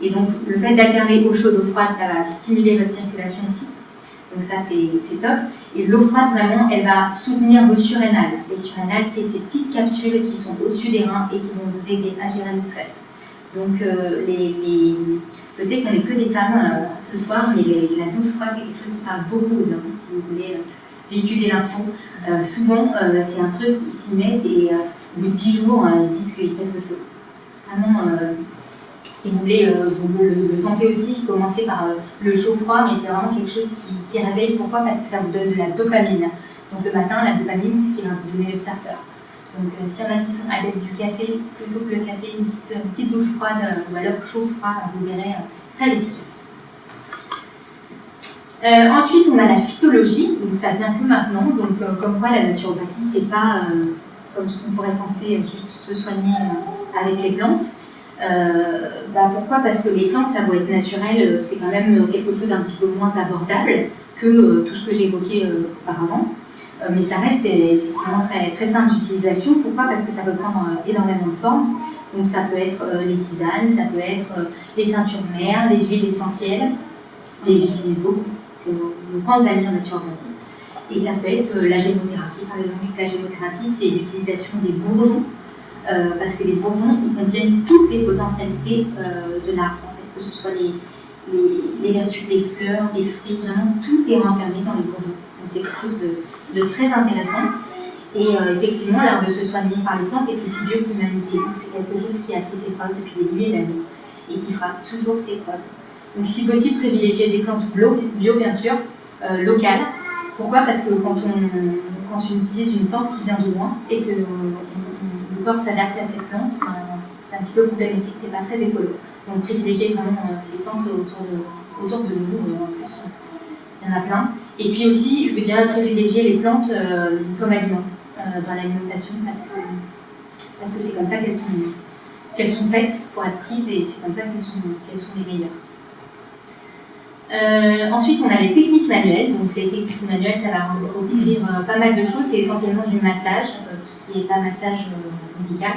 Et donc le fait d'alterner eau chaude, eau froide, ça va stimuler votre circulation aussi. Donc ça, c'est top. Et l'eau froide, vraiment, elle va soutenir vos surrénales. Les surrénales, c'est ces petites capsules qui sont au-dessus des reins et qui vont vous aider à gérer le stress. Donc, je sais qu'on n'est que des femmes ce soir, mais la douche froide, c'est quelque chose qui parle beaucoup aux hommes, si vous voulez véhiculer l'info. Souvent, c'est un truc, ils s'y mettent et au bout de 10 jours, ils disent qu'ils pètent le feu. Vraiment, si vous voulez, vous le tentez aussi, commencez par le chaud-froid, mais c'est vraiment quelque chose qui réveille. Pourquoi? Parce que ça vous donne de la dopamine. Donc le matin, la dopamine, c'est ce qui va vous donner le starter. Donc s'il y en a qui sont adeptes du café, plutôt que le café, une petite douche froide ou alors chaud-froid, vous verrez, c'est très efficace. Ensuite, on a la phytologie, donc ça vient que maintenant. Donc comme quoi la naturopathie, c'est pas comme ce qu'on pourrait penser, juste se soigner avec les plantes. Pourquoi? Parce que les plantes, ça doit être naturel, c'est quand même quelque chose d'un petit peu moins abordable que tout ce que j'ai évoqué auparavant. Mais ça reste effectivement très, très simple d'utilisation. Pourquoi? Parce que ça peut prendre énormément de formes. Donc ça peut être les tisanes, ça peut être les teintures mères, les huiles essentielles. Les utilise beaucoup. C'est nos grandes amies en naturopathie. Et ça peut être la gémothérapie. Par exemple, la gémothérapie, c'est l'utilisation des bourgeons. Parce que les bourgeons, ils contiennent toutes les potentialités de l'arbre, en fait, que ce soit les vertus des fleurs, des fruits, vraiment tout est renfermé dans les bourgeons. Donc c'est quelque chose de très intéressant. Et effectivement, l'art de se soigner par les plantes est aussi vieux que l'humanité. Donc c'est quelque chose qui a fait ses preuves depuis des milliers d'années et qui fera toujours ses preuves. Donc si possible, privilégier des plantes bio bien sûr, locales. Pourquoi? Parce que quand on utilise une plante qui vient de loin et que le corps s'adapte à cette plante, c'est un petit peu problématique, c'est pas très écolo. Donc privilégier vraiment les plantes autour de nous, en plus, il y en a plein. Et puis aussi, je vous dirais privilégier les plantes comme aliments dans l'alimentation, parce que c'est comme ça qu'elles sont faites pour être prises et c'est comme ça qu'elles sont les meilleures. Ensuite, on a les techniques manuelles. Donc, les techniques manuelles, ça va recouvrir pas mal de choses. C'est essentiellement du massage, tout ce qui n'est pas massage médical.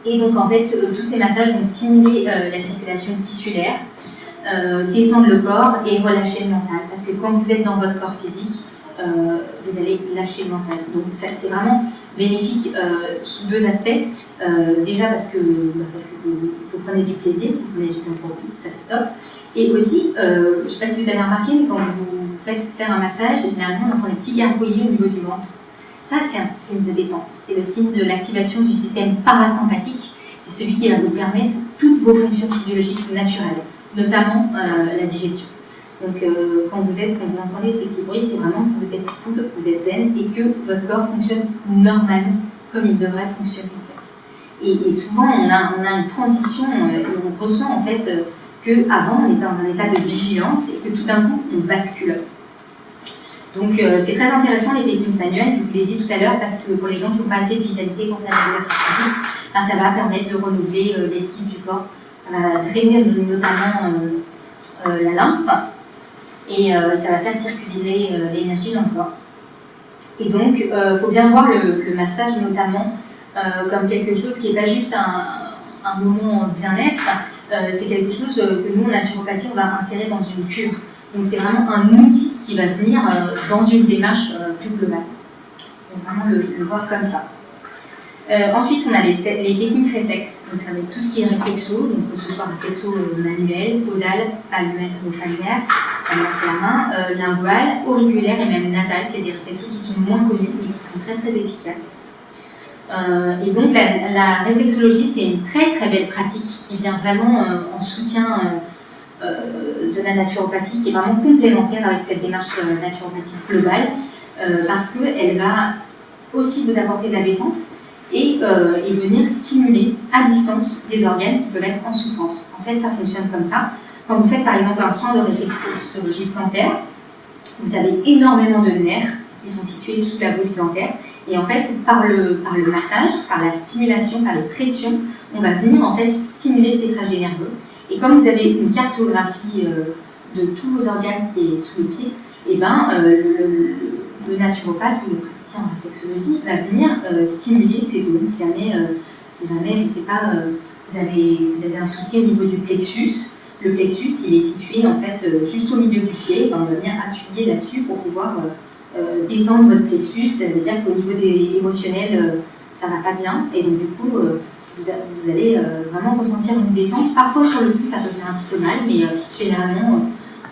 Et donc, en fait, tous ces massages vont stimuler la circulation tissulaire, détendre le corps et relâcher le mental. Parce que quand vous êtes dans votre corps physique, vous allez lâcher le mental. Donc, c'est vraiment bénéfique sous deux aspects. Déjà parce que vous prenez du plaisir, vous avez du temps pour vous, ça c'est top. Et aussi, je ne sais pas si vous avez remarqué, mais quand vous faites faire un massage, généralement on entend des petits gargouillis au niveau du ventre. Ça, c'est un signe de détente. C'est le signe de l'activation du système parasympathique. C'est celui qui va vous permettre toutes vos fonctions physiologiques naturelles, notamment la digestion. Donc, quand vous entendez ces petits bruits, c'est vraiment que vous êtes cool, vous êtes zen et que votre corps fonctionne normalement comme il devrait fonctionner en fait. Et souvent, on a une transition et on ressent en fait qu'avant on était dans un état de vigilance et que tout d'un coup on bascule. Donc, c'est très intéressant les techniques manuelles, je vous l'ai dit tout à l'heure, parce que pour les gens qui n'ont pas assez de vitalité pour faire l'exercice physique, ça va permettre de renouveler l'équilibre du corps, ça va drainer notamment la lymphe. et ça va faire circuler l'énergie dans le corps. Et donc, il faut bien voir le massage notamment comme quelque chose qui n'est pas juste un moment bien-être, c'est quelque chose que nous, en naturopathie, on va insérer dans une cure. Donc c'est vraiment un outil qui va venir dans une démarche plus globale. Donc vraiment le voir comme ça. Ensuite, on a les techniques réflexes. Donc ça va être tout ce qui est réflexo, donc que ce soit réflexo manuel, caudal, palmaire, c'est la main, lingual, auriculaire et même nasal. C'est des réflexos qui sont moins connus mais qui sont très très efficaces. Et donc la réflexologie, c'est une très très belle pratique qui vient vraiment en soutien de la naturopathie, qui est vraiment complémentaire avec cette démarche naturopathique globale, parce qu'elle va aussi vous apporter de la détente et venir stimuler à distance des organes qui peuvent être en souffrance. En fait, ça fonctionne comme ça. Quand vous faites par exemple un soin de réflexologie plantaire, vous avez énormément de nerfs qui sont situés sous la voûte plantaire. Et en fait, par le massage, par la stimulation, par les pressions, on va venir en fait stimuler ces trajets nerveux. Et comme vous avez une cartographie de tous vos organes qui est sous le pied, et ben, le naturopathe ou le praticien en réflexologie va venir stimuler ces zones. Si jamais je ne sais pas, vous avez un souci au niveau du plexus, le plexus, il est situé en fait juste au milieu du pied, ben, on va venir appuyer là-dessus pour pouvoir détendre votre plexus. Ça veut dire qu'au niveau des émotionnels, ça va pas bien, et donc du coup, vous allez vraiment ressentir une détente. Parfois sur le coup, ça peut faire un petit peu mal, mais généralement,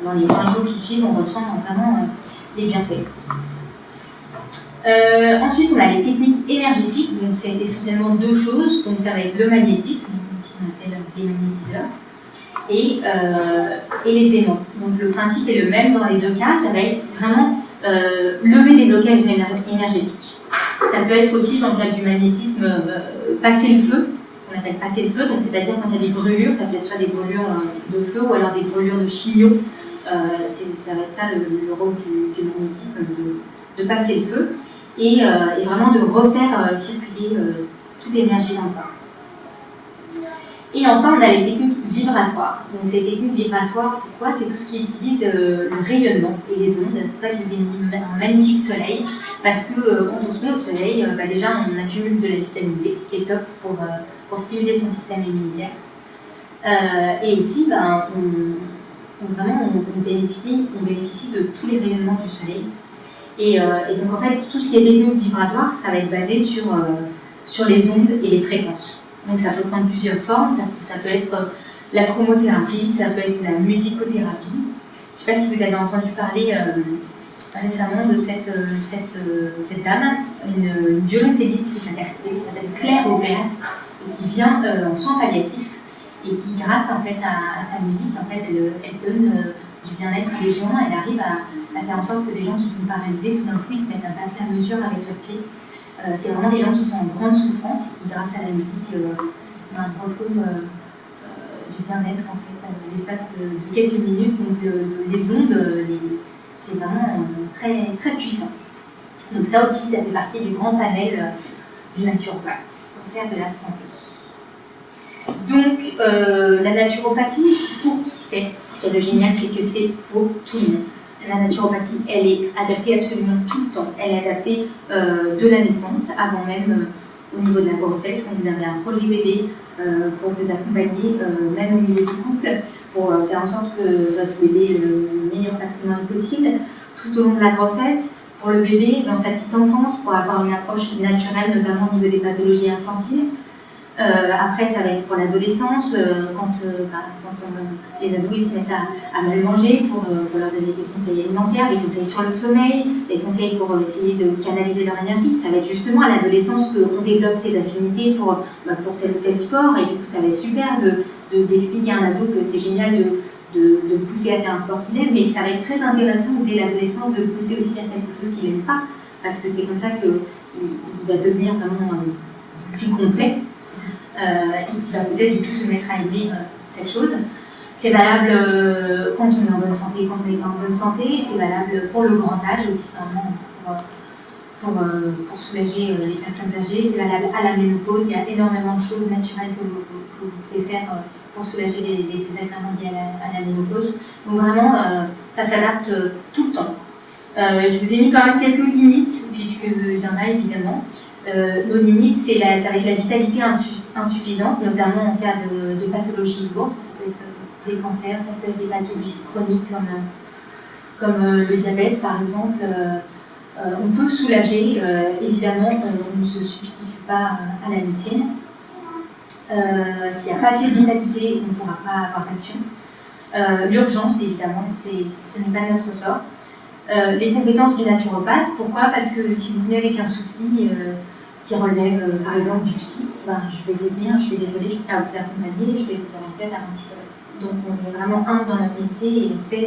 dans les 20 jours qui suivent, on ressent vraiment les bienfaits. Ensuite, on a les techniques énergétiques, donc c'est essentiellement deux choses. Donc ça va être le magnétisme, ce qu'on appelle les magnétiseurs, et les aimants. Donc le principe est le même dans les deux cas, ça va être vraiment lever des blocages énergétiques. Ça peut être aussi dans le cadre du magnétisme passer le feu, on appelle passer le feu, donc c'est-à-dire quand il y a des brûlures, ça peut être soit des brûlures de feu ou alors des brûlures de chimio. Ça va être ça le rôle du magnétisme, de passer le feu et vraiment de refaire circuler toute l'énergie dans le corps. Et enfin, on a les techniques vibratoires. Donc les techniques vibratoires, c'est quoi? C'est tout ce qui utilise le rayonnement et les ondes. C'est pour ça que je vous ai mis un magnifique soleil, parce que quand on se met au soleil, déjà on accumule de la vitamine D, ce qui est top pour stimuler son système immunitaire. Et aussi, on bénéficie de tous les rayonnements du soleil. Et donc en fait, tout ce qui est technique vibratoire, ça va être basé sur les ondes et les fréquences. Donc ça peut prendre plusieurs formes, ça peut être la chromothérapie, ça peut être la musicothérapie. Je ne sais pas si vous avez entendu parler récemment de cette dame, une violoncelliste qui s'appelle Claire Aubert, et qui vient en soins palliatifs, et qui, grâce en fait, à sa musique, en fait, elle donne du bien-être à des gens. Elle arrive à faire en sorte que des gens qui sont paralysés, tout d'un coup, ils se mettent à battre la mesure avec leurs pieds. C'est vraiment des gens qui sont en grande souffrance et qui, grâce à la musique, retrouvent du bien-être en fait, à l'espace de quelques minutes. Donc les ondes, c'est vraiment très, très puissant. Donc ça aussi, ça fait partie du grand panel du naturopathe pour faire de la santé. Donc la naturopathie, pour qui c'est? Ce qu'il y a de génial, c'est que c'est pour tout le monde. La naturopathie, elle est adaptée absolument tout le temps. Elle est adaptée de la naissance, avant même au niveau de la grossesse, quand vous avez un projet bébé, pour vous accompagner, même au niveau du couple, pour faire en sorte que votre bébé ait le meilleur patrimoine possible, tout au long de la grossesse, pour le bébé, dans sa petite enfance, pour avoir une approche naturelle, notamment au niveau des pathologies infantiles. Après, ça va être pour l'adolescence, quand les ados ils se mettent à mal manger, pour leur donner des conseils alimentaires, des conseils sur le sommeil, des conseils pour essayer de canaliser leur énergie. Ça va être justement à l'adolescence qu'on développe ses affinités pour tel ou tel sport, et du coup ça va être super d'expliquer à un ado que c'est génial de pousser à faire un sport qu'il aime, mais ça va être très intéressant dès l'adolescence de pousser aussi vers quelque chose qu'il n'aime pas, parce que c'est comme ça qu'il va devenir vraiment plus complet. Et qui va peut-être du coup se mettre à aimer cette chose. C'est valable quand on est en bonne santé, quand on n'est pas en bonne santé. C'est valable pour le grand âge aussi, vraiment pour soulager les personnes âgées. C'est valable à la ménopause. Il y a énormément de choses naturelles que vous pouvez faire pour soulager les désagréments liés à la ménopause. Donc vraiment, ça s'adapte tout le temps. Je vous ai mis quand même quelques limites, puisqu'il y en a évidemment. Nos limites, ça va être la vitalité insuffisante, notamment en cas de pathologie lourde. Ça peut être des cancers, ça peut être des pathologies chroniques comme le diabète par exemple. On peut soulager, évidemment, on ne se substitue pas à la médecine. S'il n'y a pas assez de vitalité, on ne pourra pas avoir d'action. L'urgence, évidemment, ce n'est pas notre sort. Les compétences du naturopathe, pourquoi? Parce que si vous venez avec un souci qui relève, par exemple, du psy, je vais vous dire, je suis désolée, je ne vais pas vous accompagner, je vais vous orienter vers un psychologue. Donc on est vraiment humble dans notre métier et on sait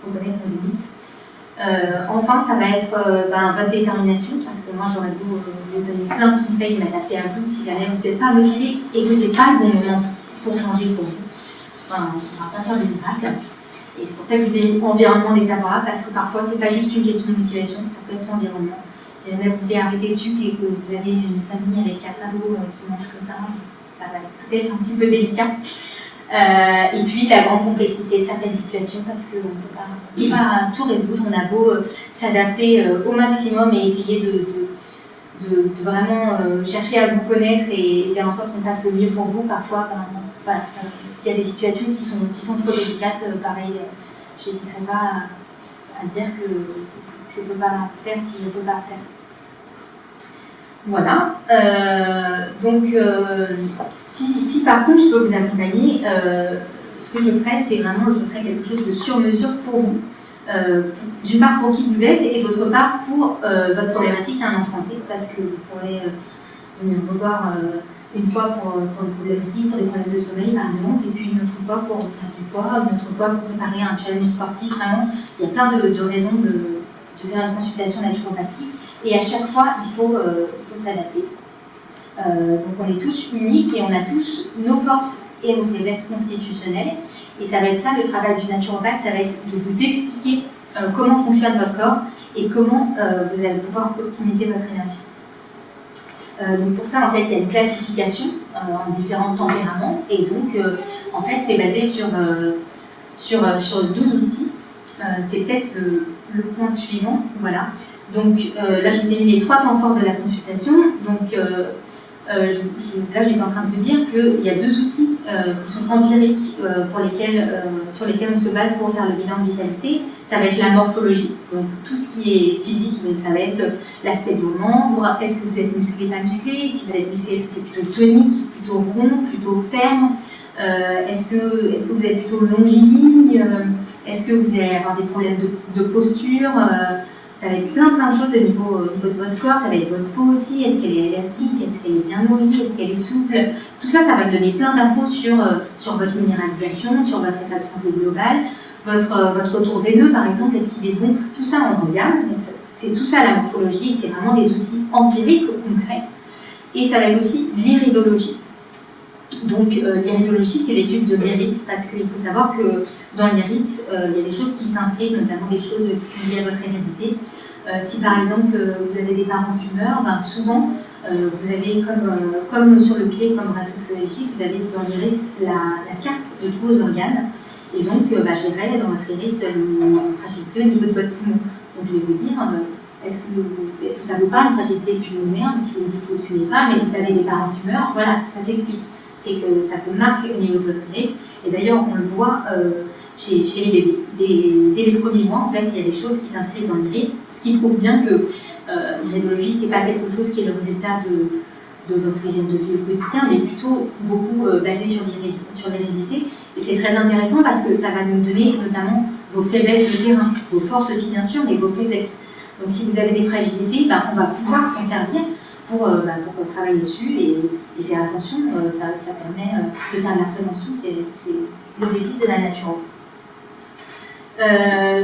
reconnaître nos limites. Enfin, ça va être votre détermination, parce que moi j'aurais beau vous donner plein de conseils, m'adapter à vous si jamais vous n'êtes pas motivé et que ce n'est pas le bon moment pour changer pour vous. On ne pourra pas faire des miracles. Et c'est pour ça que je vous ai mis environnement défavorable, parce que parfois c'est pas juste une question de motivation, ça peut être l'environnement. Si jamais vous voulez arrêter le sucre et que vous avez une famille avec 4 ados qui mangent que ça va peut-être un petit peu délicat. Et puis la grande complexité de certaines situations, parce qu'on ne peut pas tout résoudre. On a beau s'adapter au maximum et essayer de vraiment chercher à vous connaître et faire en sorte qu'on fasse le mieux pour vous. Parfois, s'il y a des situations qui sont trop délicates, pareil, je n'hésiterai pas à dire que je ne peux pas faire si je ne peux pas faire. Voilà. Donc, si par contre je peux vous accompagner, ce que je ferai, c'est vraiment, je ferai quelque chose de sur mesure pour vous. D'une part pour qui vous êtes et d'autre part pour votre problématique à un instant T, parce que vous pourrez venir me voir une fois pour une problématique, pour des problèmes de sommeil par exemple, et puis une autre fois pour faire du poids, une autre fois pour préparer un challenge sportif. Vraiment, il y a plein de raisons de faire une consultation naturopathique. Et à chaque fois, il faut s'adapter. Donc on est tous uniques et on a tous nos forces et nos faiblesses constitutionnelles. Et ça va être ça, le travail du naturopathe, ça va être de vous expliquer comment fonctionne votre corps et comment vous allez pouvoir optimiser votre énergie. Donc pour ça, en fait, il y a une classification en différents tempéraments. Et donc, en fait, c'est basé sur 12 outils. C'est peut-être le point suivant. Voilà. Donc là, je vous ai mis les 3 temps forts de la consultation. Donc là, j'étais en train de vous dire qu'il y a 2 outils qui sont empiriques sur lesquels on se base pour faire le bilan de vitalité. Ça va être la morphologie, donc tout ce qui est physique. Donc ça va être l'aspect de vos membres. Est-ce que vous êtes musclé, pas musclé? Si vous êtes musclé, est-ce que c'est plutôt tonique, plutôt rond, plutôt ferme? Est-ce que vous êtes plutôt longiligne? Est-ce que vous allez avoir des problèmes de posture? Ça va être plein de choses au niveau de votre corps, ça va être votre peau aussi, est-ce qu'elle est élastique, est-ce qu'elle est bien nourrie, est-ce qu'elle est souple? Tout ça, ça va me donner plein d'infos sur votre minéralisation, sur votre état de santé global, votre retour veineux par exemple, est-ce qu'il est bon? Tout ça, on regarde, c'est tout ça la morphologie, c'est vraiment des outils empiriques, concrets. Et ça va être aussi l'iridologie. Donc l'iridologie, c'est l'étude de l'iris, parce qu'il faut savoir que dans l'iris, il y a des choses qui s'inscrivent, notamment des choses qui sont liées à votre hérédité. Si par exemple vous avez des parents fumeurs, souvent vous avez comme sur le pied, comme réflexologie, vous avez dans l'iris la carte de tous vos organes. Et donc je verrai dans votre iris une fragilité au niveau de votre poumon. Donc je vais vous dire, est-ce que ça vous parle, une fragilité pulmonaire? Si vous me dites que vous ne fumez pas, mais vous avez des parents fumeurs, voilà, ça s'explique. C'est que ça se marque au niveau de votre iris. Et d'ailleurs, on le voit chez les bébés. Dès les premiers mois, en fait, il y a des choses qui s'inscrivent dans l'iris, ce qui prouve bien que l'iridologie, ce n'est pas quelque chose qui est le résultat de votre hygiène de vie au quotidien, mais plutôt beaucoup basé sur l'hérédité. Et c'est très intéressant parce que ça va nous donner notamment vos faiblesses de terrain, vos forces aussi bien sûr, mais vos faiblesses. Donc si vous avez des fragilités, on va pouvoir s'en servir pour travailler dessus et faire attention. Ça permet de faire de la prévention, c'est l'objectif de la nature.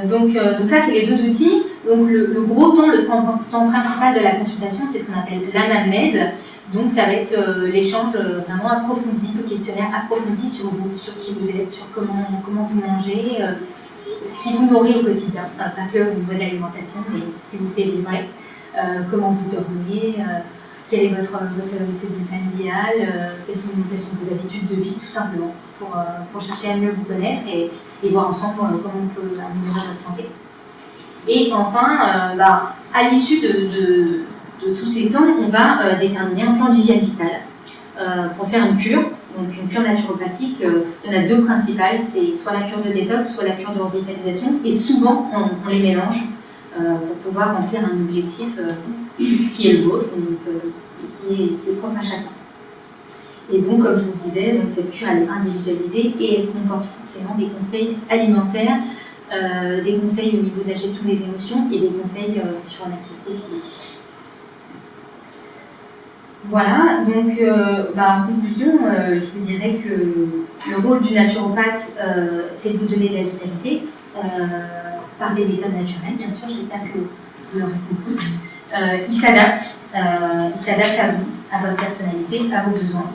Donc ça, c'est les 2 outils. Donc le gros temps, le temps principal de la consultation, c'est ce qu'on appelle l'anamnèse. Donc ça va être l'échange vraiment approfondi, le questionnaire approfondi sur vous, sur qui vous êtes, sur comment vous mangez, ce qui vous nourrit au quotidien, pas que au niveau de l'alimentation, mais ce qui vous fait vibrer, comment vous dormez, quelle est votre cellule familiale, quelles sont vos habitudes de vie, tout simplement, pour chercher à mieux vous connaître et et voir ensemble comment on peut améliorer notre santé. Et enfin, à l'issue de tous ces temps, on va déterminer un plan d'hygiène vitale pour faire une cure. Donc une cure naturopathique, il y en a deux principales, c'est soit la cure de détox, soit la cure de revitalisation, et souvent on les mélange pour pouvoir remplir un objectif qui est le vôtre, donc, et qui est propre à chacun. Et donc, comme je vous le disais, donc, cette cure elle est individualisée et elle comporte forcément des conseils alimentaires, des conseils au niveau de la gestion des émotions et des conseils sur l'activité physique. Voilà, donc en conclusion, je vous dirais que le rôle du naturopathe, c'est de vous donner de la vitalité par des méthodes naturelles, bien sûr, j'espère que vous l'aurez compris. Il s'adapte à vous, à votre personnalité, à vos besoins.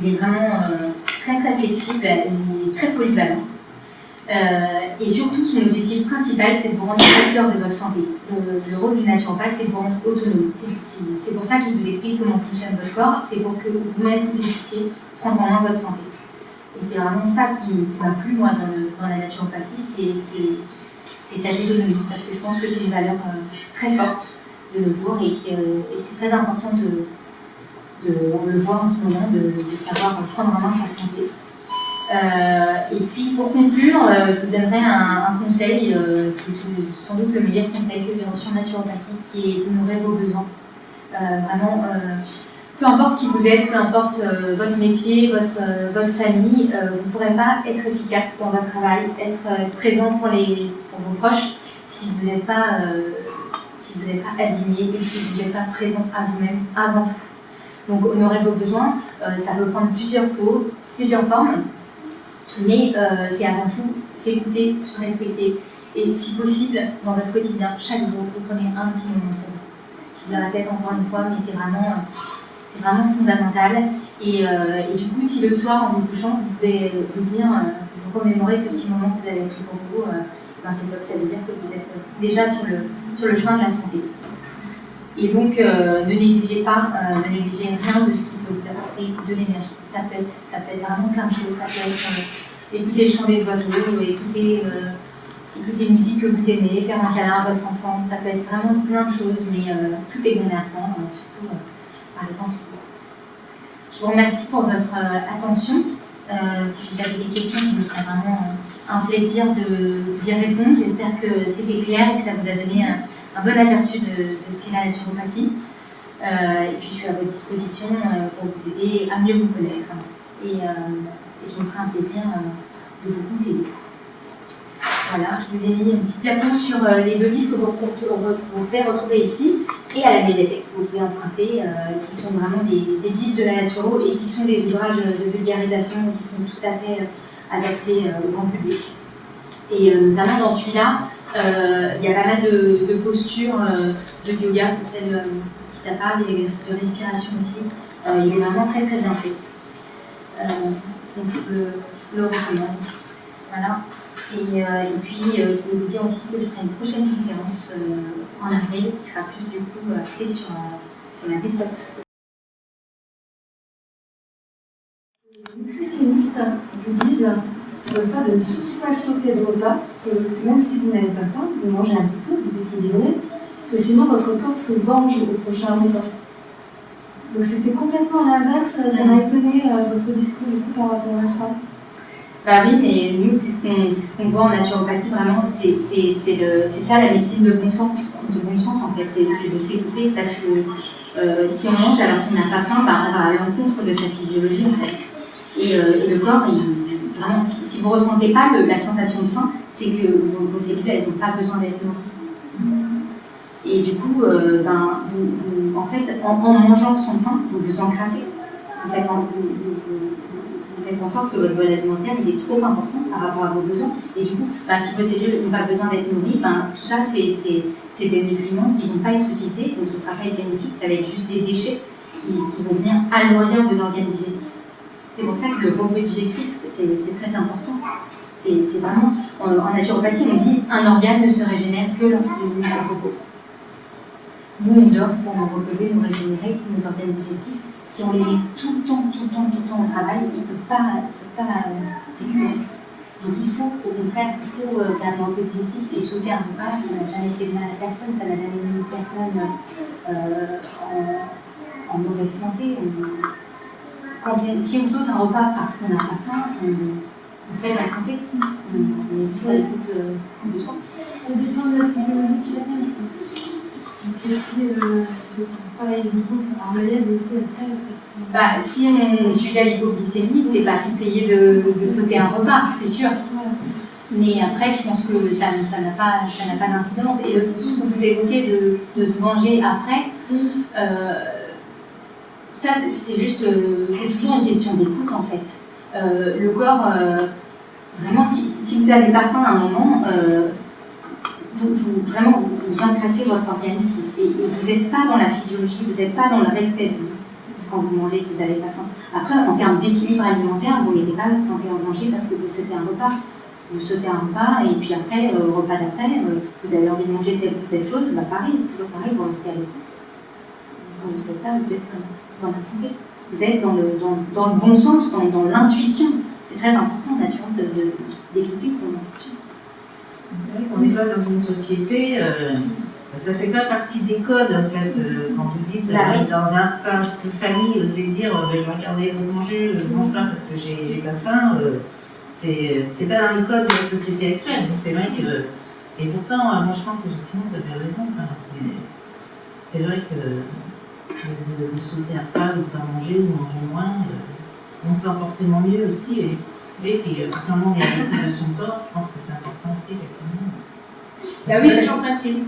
Il est vraiment très très flexible, il est très polyvalent. Et surtout, son objectif principal, c'est de vous rendre acteur de votre santé. Le rôle du naturopathe, c'est de vous rendre autonome. C'est pour ça qu'il vous explique comment fonctionne votre corps, c'est pour que vous-même, vous puissiez prendre en main votre santé. Et c'est vraiment ça qui m'a plu, moi, dans la naturopathie, c'est cette autonomie. Parce que je pense que c'est une valeur très forte de nos jours et c'est très important on le voit en ce moment, de savoir prendre en main sa santé. Et puis pour conclure, je vous donnerai un conseil qui est sans doute le meilleur conseil que j'ai reçu en naturopathie, qui est d'honorer vos besoins. Vraiment, peu importe qui vous êtes, peu importe votre métier, votre famille, vous ne pourrez pas être efficace dans votre travail, être présent pour vos proches si vous n'êtes pas aligné et si vous n'êtes pas présent à vous-même avant tout. Donc honorer vos besoins, ça peut prendre plusieurs formes. Mais c'est avant tout s'écouter, se respecter et si possible dans votre quotidien, chaque jour, vous prenez un petit moment pour vous. Je vous le répète encore une fois, mais c'est vraiment fondamental. Et du coup, si le soir, en vous couchant, vous pouvez vous remémorer ce petit moment que vous avez pris pour vous, c'est top, ça veut dire que vous êtes déjà sur le chemin de la santé. Et donc, ne négligez rien de ce qui peut vous apporter de l'énergie. Ça peut être vraiment plein de choses. Ça peut être écouter le chant des oiseaux, écouter une musique que vous aimez, faire un câlin à votre enfant. Ça peut être vraiment plein de choses, mais tout est bon à prendre, surtout par les temps. Je vous remercie pour votre attention. Si vous avez des questions, ce serait vraiment un plaisir d'y répondre. J'espère que c'était clair et que ça vous a donné un bon aperçu de ce qu'est la naturopathie. Et puis je suis à votre disposition pour vous aider à mieux vous connaître. Et je me ferai un plaisir de vous conseiller. Voilà, je vous ai mis une petite diapo sur les deux livres que vous pouvez retrouver ici et à la médiathèque. Vous pouvez emprunter, qui sont vraiment des bibles de la naturo et qui sont des ouvrages de vulgarisation qui sont tout à fait adaptés au grand public. Et notamment dans celui-là, il y a pas mal de postures de yoga pour celles qui ça parle, des exercices de respiration aussi. Il est vraiment très très bien fait. Donc je le recommande. Voilà. Et puis je voulais vous dire aussi que je ferai une prochaine conférence en avril qui sera plus du coup axée sur la détox. Les nutritionnistes vous disent de faire de surtout pas sauter de repas, que même si vous n'avez pas faim, vous mangez un petit peu, vous équilibrez, que sinon votre corps se venge au prochain repas. Donc c'était complètement à l'inverse, ça m'a étonné votre discours du coup par rapport à ça. Bah oui, mais nous, c'est ce qu'on voit en naturopathie, vraiment, c'est ça la médecine de bon sens en fait, c'est de s'écouter, parce que si on mange alors qu'on n'a pas faim, on va à l'encontre de sa physiologie en fait. Et le corps, vraiment, si vous ne ressentez pas la sensation de faim, c'est que vos cellules, elles n'ont pas besoin d'être nourries. Et du coup, en fait, en mangeant sans faim, vous vous encrassez. Vous faites en sorte que votre vol alimentaire il est trop important par rapport à vos besoins. Et du coup, si vos cellules n'ont pas besoin d'être nourries, tout ça, c'est des nutriments qui ne vont pas être utilisés, donc ce ne sera pas bénéfique, ça va être juste des déchets qui vont venir alourdir vos organes digestifs. C'est pour ça que le repos digestif, c'est très important. C'est vraiment, en naturopathie, on dit un organe ne se régénère que lorsqu'il y a un repos. Nous, on dort pour nous reposer, nous régénérer, nos organes digestifs. Si on les met tout le temps au travail, ils ne peuvent pas récupérer. Donc il faut, au contraire, faire dans le positif et sauter un repas, ça n'a jamais fait de mal à personne, ça n'a jamais mis personne en mauvaise santé. Si on saute un repas parce qu'on n'a pas faim, on fait de la santé. On est juste à l'écoute de soi. Ça dépend de la physiologie de chacun. Si on est sujet à l'hypoglycémie, c'est pas conseillé de sauter un repas, c'est sûr. Mais après, je pense que ça n'a pas d'incidence. Et ce que vous évoquez de se venger après, ça c'est juste, c'est toujours une question d'écoute en fait. Le corps, vraiment, si vous n'avez pas faim à un moment, vous encrassez votre organisme et vous n'êtes pas dans la physiologie, vous n'êtes pas dans le respect de vous quand vous mangez et que vous n'avez pas faim. Après, en termes d'équilibre alimentaire, vous ne mettez pas votre santé en danger parce que vous sautez un repas. Vous sautez un repas et puis après, au repas d'après, vous avez envie de manger telle ou telle chose, pareil, toujours pareil, vous restez à l'écoute. Quand vous faites ça, vous êtes dans la santé. Vous êtes dans le bon sens, dans l'intuition. C'est très important, naturellement, d'écouter son intuition. C'est vrai qu'on n'est pas dans une société, ça ne fait pas partie des codes en fait, quand vous dites dans une famille, oser dire je vais regarder les autres manger, je ne mange pas parce que j'ai pas faim, c'est pas dans les codes de la société actuelle. Donc c'est vrai que, et pourtant, moi je pense effectivement vous avez raison, c'est vrai que de sauter un repas, ou pas manger, ou manger moins, on se sent forcément mieux aussi. Et puis, quand on est à l'écoute de son corps, je pense que c'est important aussi, effectivement. C'est toujours facile.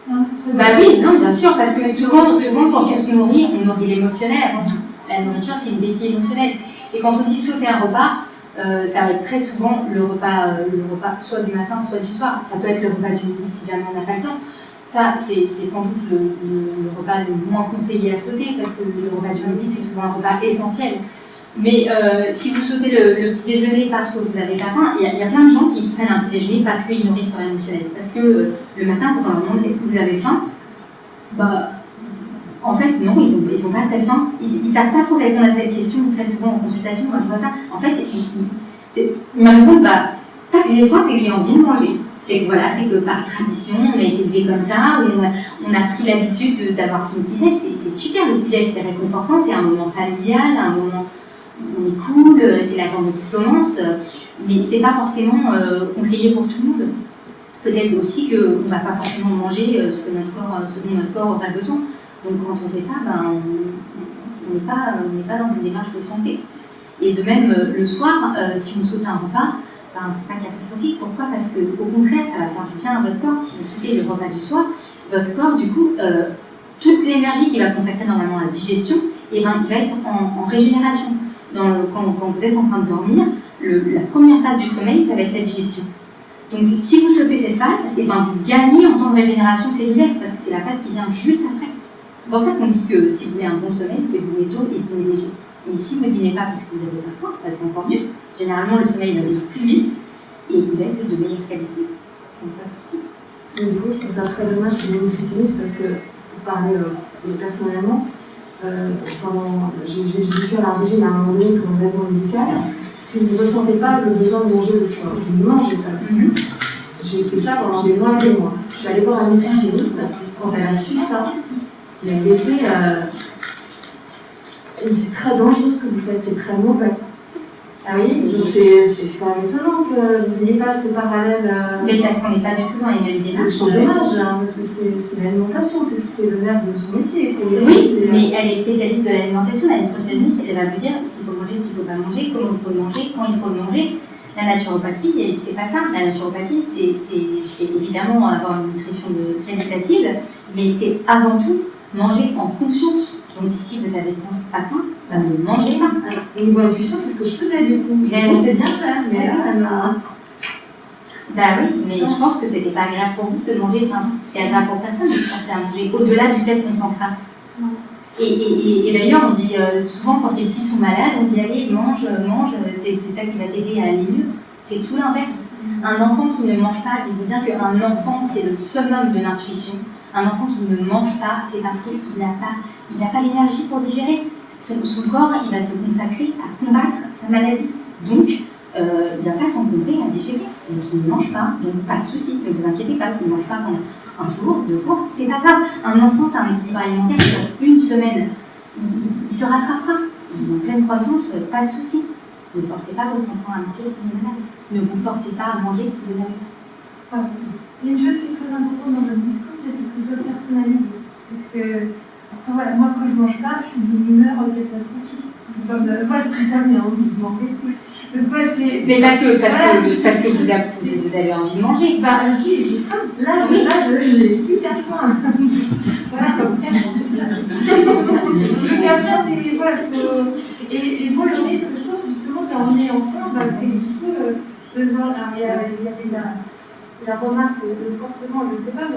Oui, non, bien sûr, parce que souvent quand on se nourrit, on nourrit l'émotionnel avant tout. La nourriture, c'est une défi émotionnelle. Et quand on dit sauter un repas, ça va être très souvent le repas soit du matin, soit du soir. Ça peut être le repas du midi si jamais on n'a pas le temps. Ça, c'est sans doute le repas le moins conseillé à sauter, parce que le repas du midi, c'est souvent un repas essentiel. Mais si vous sautez le petit déjeuner parce que vous n'avez pas faim, il y a plein de gens qui prennent un petit déjeuner parce qu'ils nourrissent leur émotionnel. Parce que le matin, quand on leur demande est-ce que vous avez faim, en fait, non, ils sont pas très faim. Ils ne savent pas trop répondre à cette question très souvent en consultation. Moi, je vois ça. En fait, ils me répondent pas que j'ai faim, c'est que j'ai envie de manger. C'est que par tradition, on a été élevé comme ça, on a pris l'habitude d'avoir son petit-déj. C'est super, le petit-déj, c'est réconfortant, c'est un moment familial, un moment. On est cool, c'est la journée qui commence, mais c'est pas forcément conseillé pour tout le monde. Peut-être aussi qu'on ne va pas forcément manger ce dont notre corps a besoin. Donc quand on fait ça, on n'est pas dans une démarche de santé. Et de même, le soir, si on saute un repas, c'est pas catastrophique. Pourquoi ? Parce qu'au contraire, ça va faire du bien à votre corps. Si vous sautez le repas du soir, votre corps, du coup, toute l'énergie qu'il va consacrer normalement à la digestion, il va être en régénération. Quand vous êtes en train de dormir, la première phase du sommeil, ça va être la digestion. Donc si vous sautez cette phase, vous gagnez en temps de régénération cellulaire, parce que c'est la phase qui vient juste après. C'est pour ça qu'on dit que si vous voulez un bon sommeil, vous pouvez dîner tôt et dîner léger. Mais si vous ne dînez pas parce que vous avez pas faim, c'est encore mieux. Généralement, le sommeil va venir plus vite et il va être de meilleure qualité. Donc pas de souci. Du coup, je trouve ça très dommage pour les nutritionnistes parce que vous parlez personnellement. J'ai vécu un régime à un moment donné pour une raison médicale, puis vous ne ressentez pas le besoin de manger le soir. Vous ne mangez pas le soir. J'ai fait ça pendant des mois et des mois. Je suis allée voir un nutritionniste, quand elle a su ça, il a été c'est très dangereux ce que vous faites, c'est très mauvais. Ah oui, donc c'est quand même étonnant que vous n'ayez pas ce parallèle. Mais parce qu'on n'est pas du tout dans les mêmes démarches. C'est dommage, parce que c'est l'alimentation, c'est le nerf de son métier. Oui, mais elle est spécialiste de l'alimentation, la nutritionniste, elle va vous dire ce qu'il faut manger, ce qu'il ne faut pas manger, comment il faut le manger, quand il faut le manger. La naturopathie, c'est pas ça. La naturopathie, c'est évidemment avoir une nutrition qualitative, mais c'est avant tout manger en conscience. Donc si vous avez pas faim, ne mangez pas. Au niveau intuition, c'est ce que je faisais du coup. C'est bien fait, mais là, elle m'a. Oui, mais je pense que c'était pas agréable pour vous de manger. Enfin, c'est agréable pour personne de se forcer à manger, au-delà du fait qu'on s'encrasse. Et d'ailleurs, on dit souvent quand les petits sont malades, on dit allez, mange, c'est ça qui va t'aider à aller mieux. C'est tout l'inverse. Un enfant qui ne mange pas, il faut dire qu'un enfant, c'est le summum de l'intuition. Un enfant qui ne mange pas, c'est parce qu'il n'a pas l'énergie pour digérer. Son corps, il va se consacrer à combattre sa maladie. Donc, il ne va pas s'encombrer à digérer. Donc il ne mange pas, donc pas de souci. Ne vous inquiétez pas, s'il ne mange pas pendant un jour, 2 jours, c'est pas grave. Un enfant, c'est un équilibre alimentaire qui dure 1 semaine. Il se rattrapera. Il est en pleine croissance, pas de souci. Ne forcez pas votre enfant à manger s'il est malade. Ne vous forcez pas à manger si vous n'avez pas. Il y a une chose qui est très importante dans votre discours, c'est que vous personnalisez. Parce que, enfin, voilà, moi quand je ne mange pas, je suis d'une humeur catastrophique. Comme, moi je suis pas bien, vous m'en faites aussi. Mais parce que vous avez envie de manger. Bah, j'ai faim. Là, je suis super faim. Voilà, comme ça, et moi, le risque que je trouve, justement, c'est en est enfant, c'est du coup, il y avait la remarque de forcément, je ne sais pas,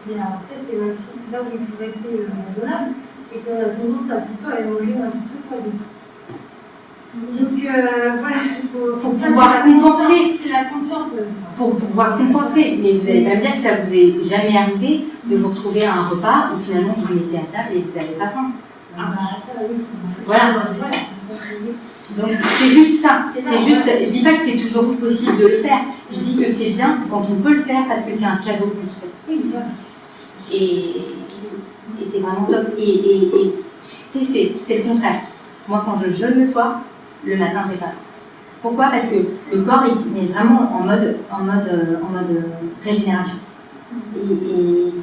mais après, c'est là où il faut rester raisonnable, et qu'on a tendance à plutôt aller manger n'importe quoi. Donc, voilà, c'est pour pouvoir compenser. C'est la conscience. Pour pouvoir compenser. Mais vous n'allez pas me dire que ça vous est jamais arrivé de vous retrouver à un repas où finalement vous vous mettez à table et vous n'avez pas faim. Ah bah ça oui. Voilà. Donc c'est juste ça. C'est juste. Je dis pas que c'est toujours possible de le faire. Je dis que c'est bien quand on peut le faire parce que c'est un cadeau qu'on se fait. Oui, voilà. Et c'est vraiment top. Et tester, c'est le contraire. Moi, quand je jeûne le soir, le matin, j'ai pas faim. Pourquoi? Parce que le corps il est vraiment en mode régénération. Et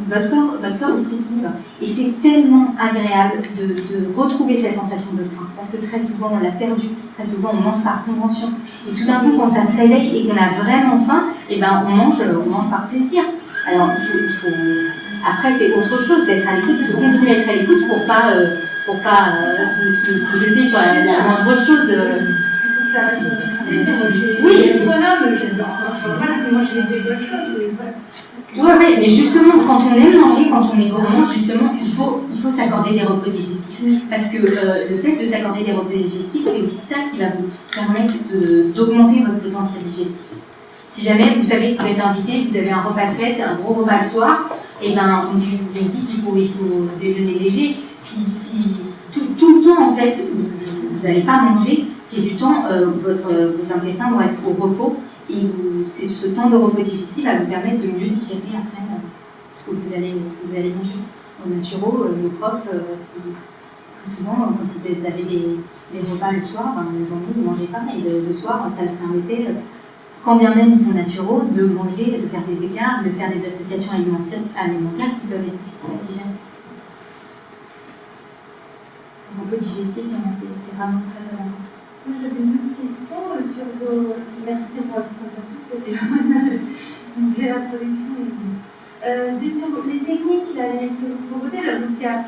votre corps il s'équilibre. Et c'est tellement agréable de retrouver cette sensation de faim. Parce que très souvent on l'a perdu, très souvent on mange par convention. Et tout d'un coup quand ça se réveille et qu'on a vraiment faim, et ben on mange par plaisir. Alors il faut après c'est autre chose d'être à l'écoute, il faut continuer à être à l'écoute pour pas se jeter sur la moindre chose. Oui, moi j'ai des bonnes choses. Oui, mais justement, quand on aime manger, quand on est gourmand, justement, il faut s'accorder des repos digestifs. Parce que le fait de s'accorder des repos digestifs, c'est aussi ça qui va vous permettre d'augmenter votre potentiel digestif. Si jamais vous savez que vous êtes invité, que vous avez un repas de fête, un gros repas le soir, et ben on vous dit qu'il faut déjeuner léger. Si tout le temps, en fait, vous n'allez pas manger, c'est du temps, vos intestins vont être au repos. Et c'est ce temps de repos digestif va vous permettre de mieux digérer après ce que vous allez manger. En naturo, nos profs, très souvent, quand ils avaient des repas le soir, la journée, ils ne mangeaient pas. Et le soir, ça leur permettait, quand bien même ils sont naturaux, de manger, de faire des écarts, de faire des associations alimentaires qui peuvent être difficiles à digérer. Le repos digestif, c'est vraiment très important. Moi, j'avais une autre question sur vos. Merci pour la présentation, c'était une belle introduction. C'est sur les techniques que vous proposez. Là, donc, il y a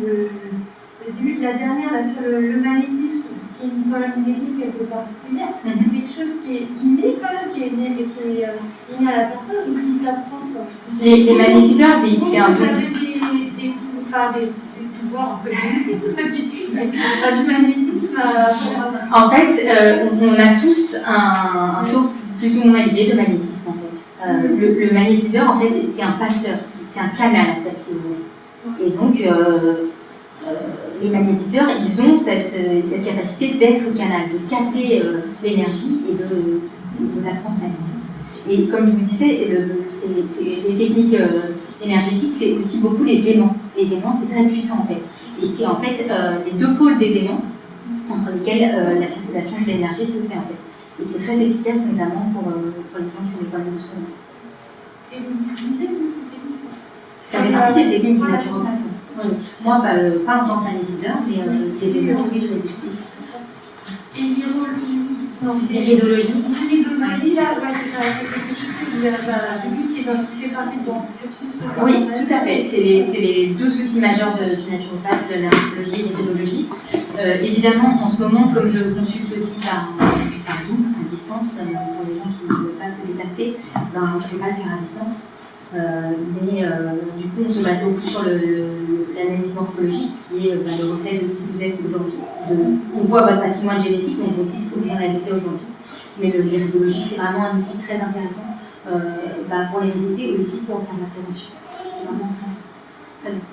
le début de la dernière là, sur le magnétisme, qui est quand même une technique un peu particulière. C'est quelque chose qui est inné, quand même, qui est inné à la personne ou qui s'apprend. Les magnétiseurs, oui, c'est un peu. Vous avez des pouvoirs, entre guillemets, du magnétisme. En fait, on a tous un taux plus ou moins élevé de magnétisme. En fait. Le magnétiseur, en fait, c'est un passeur, c'est un canal, en fait, si vous voulez. Et donc, les magnétiseurs, ils ont cette capacité d'être canal, de capter l'énergie et de la transmettre. Et comme je vous disais, les techniques énergétiques, c'est aussi beaucoup les aimants. Les aimants, c'est très puissant, en fait. Et c'est en fait les deux pôles des aimants entre lesquels la circulation de l'énergie se fait, en fait. Et c'est très efficace, notamment pour les gens qui ont des problèmes de sommeil. Et vous utilisez ces techniques? Ça fait partie des techniques de naturopathie. Oui. Moi, pas en tant que magnétiseur, mais les aimants, oui, je les utilise. Et l'hydrologie? L'hydrologie. L'hydrologie, là, c'est quelque chose qui fait partie de ton cursus. Oui, tout à fait. C'est les deux outils majeurs du naturopathe, la morphologie et l'hydrologie. Évidemment, en ce moment, comme je consulte aussi par Zoom, à distance, pour les gens qui ne veulent pas se déplacer, je ne peux pas le faire à distance. Mais du coup, on se base beaucoup sur l'analyse morphologique, qui est le reflet de qui vous êtes aujourd'hui. On voit votre patrimoine génétique, mais on voit aussi ce que vous en avez fait aujourd'hui. Mais l'héritologie, c'est vraiment un outil très intéressant pour l'hérédité et aussi pour faire de la prévention. C'est vraiment très bien.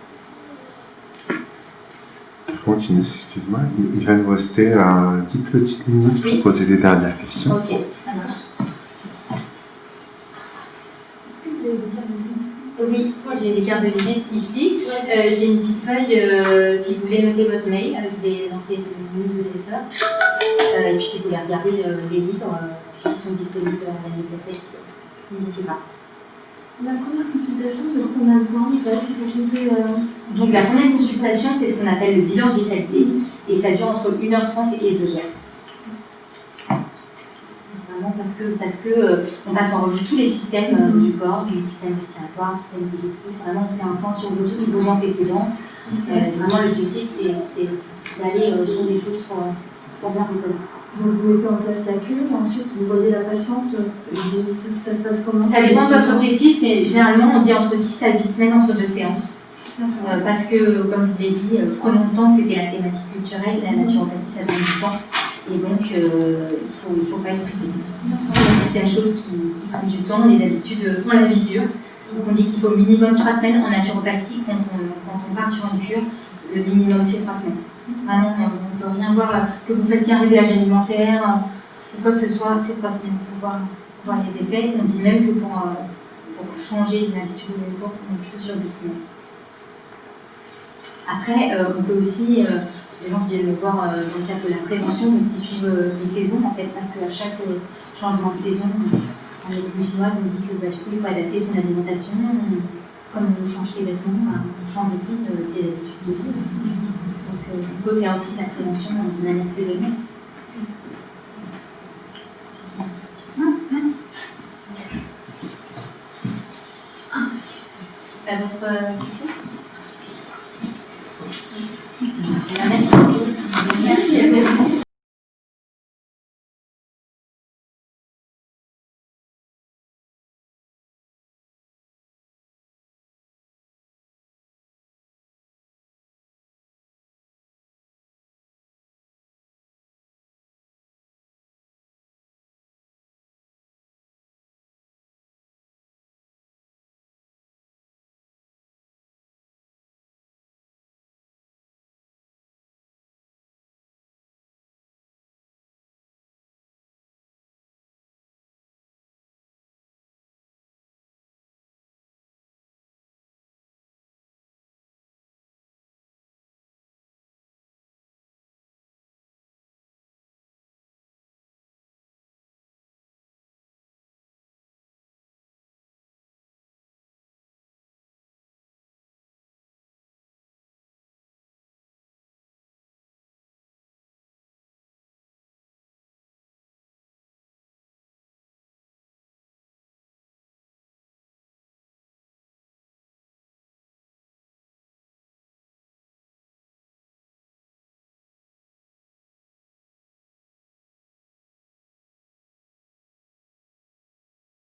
continue, excuse-moi. Il va nous rester 10 petites minutes pour poser les dernières questions. Ok, ça marche. Oui, j'ai les cartes de visite ici. J'ai une petite feuille, si vous voulez noter votre mail, je vais lancer une newsletter. Et puis si vous voulez regarder les livres qui sont disponibles à la médiathèque, n'hésitez pas. La première consultation dure combien de temps? Donc la première consultation, c'est ce qu'on appelle le bilan de vitalité, et ça dure entre 1h30 et 2h. Vraiment parce que on passe en revue tous les systèmes du corps, du système respiratoire, du système digestif. Vraiment, on fait un point sur tous les besoins antécédents. Vraiment, l'objectif, c'est d'aller sur des choses pour bien reconnaître. Donc vous mettez en place la cure, ensuite vous voyez la patiente, ça se passe comment? Ça dépend de votre objectif, mais généralement on dit entre 6 à 8 semaines entre 2 séances. Parce que, comme je vous l'ai dit, prenons le temps, c'était la thématique culturelle, la naturopathie ça donne du temps. Et donc il faut pas être pressé. Il y a certaines choses qui prennent du temps, les habitudes ont la vie dure. Donc on dit qu'il faut minimum 3 semaines en naturopathie quand on part sur une cure, le minimum c'est 3 semaines. Vraiment, on ne peut rien voir, que vous fassiez un réglage alimentaire ou quoi que ce soit, c'est 3 semaines pour voir les effets. On dit même que pour changer une habitude de la course, on est plutôt sur 10 semaines. Après, on peut aussi, des gens qui viennent me voir dans le cadre de la prévention, donc qui suivent les saisons en fait, parce qu'à chaque changement de saison, en médecine chinoise, on dit que du coup, il faut adapter son alimentation. Comme on change ses vêtements, on change aussi ses habitudes de vie aussi. Donc on peut faire aussi de la prévention de manière saisonnière. T'as d'autres questions? Merci beaucoup. Merci.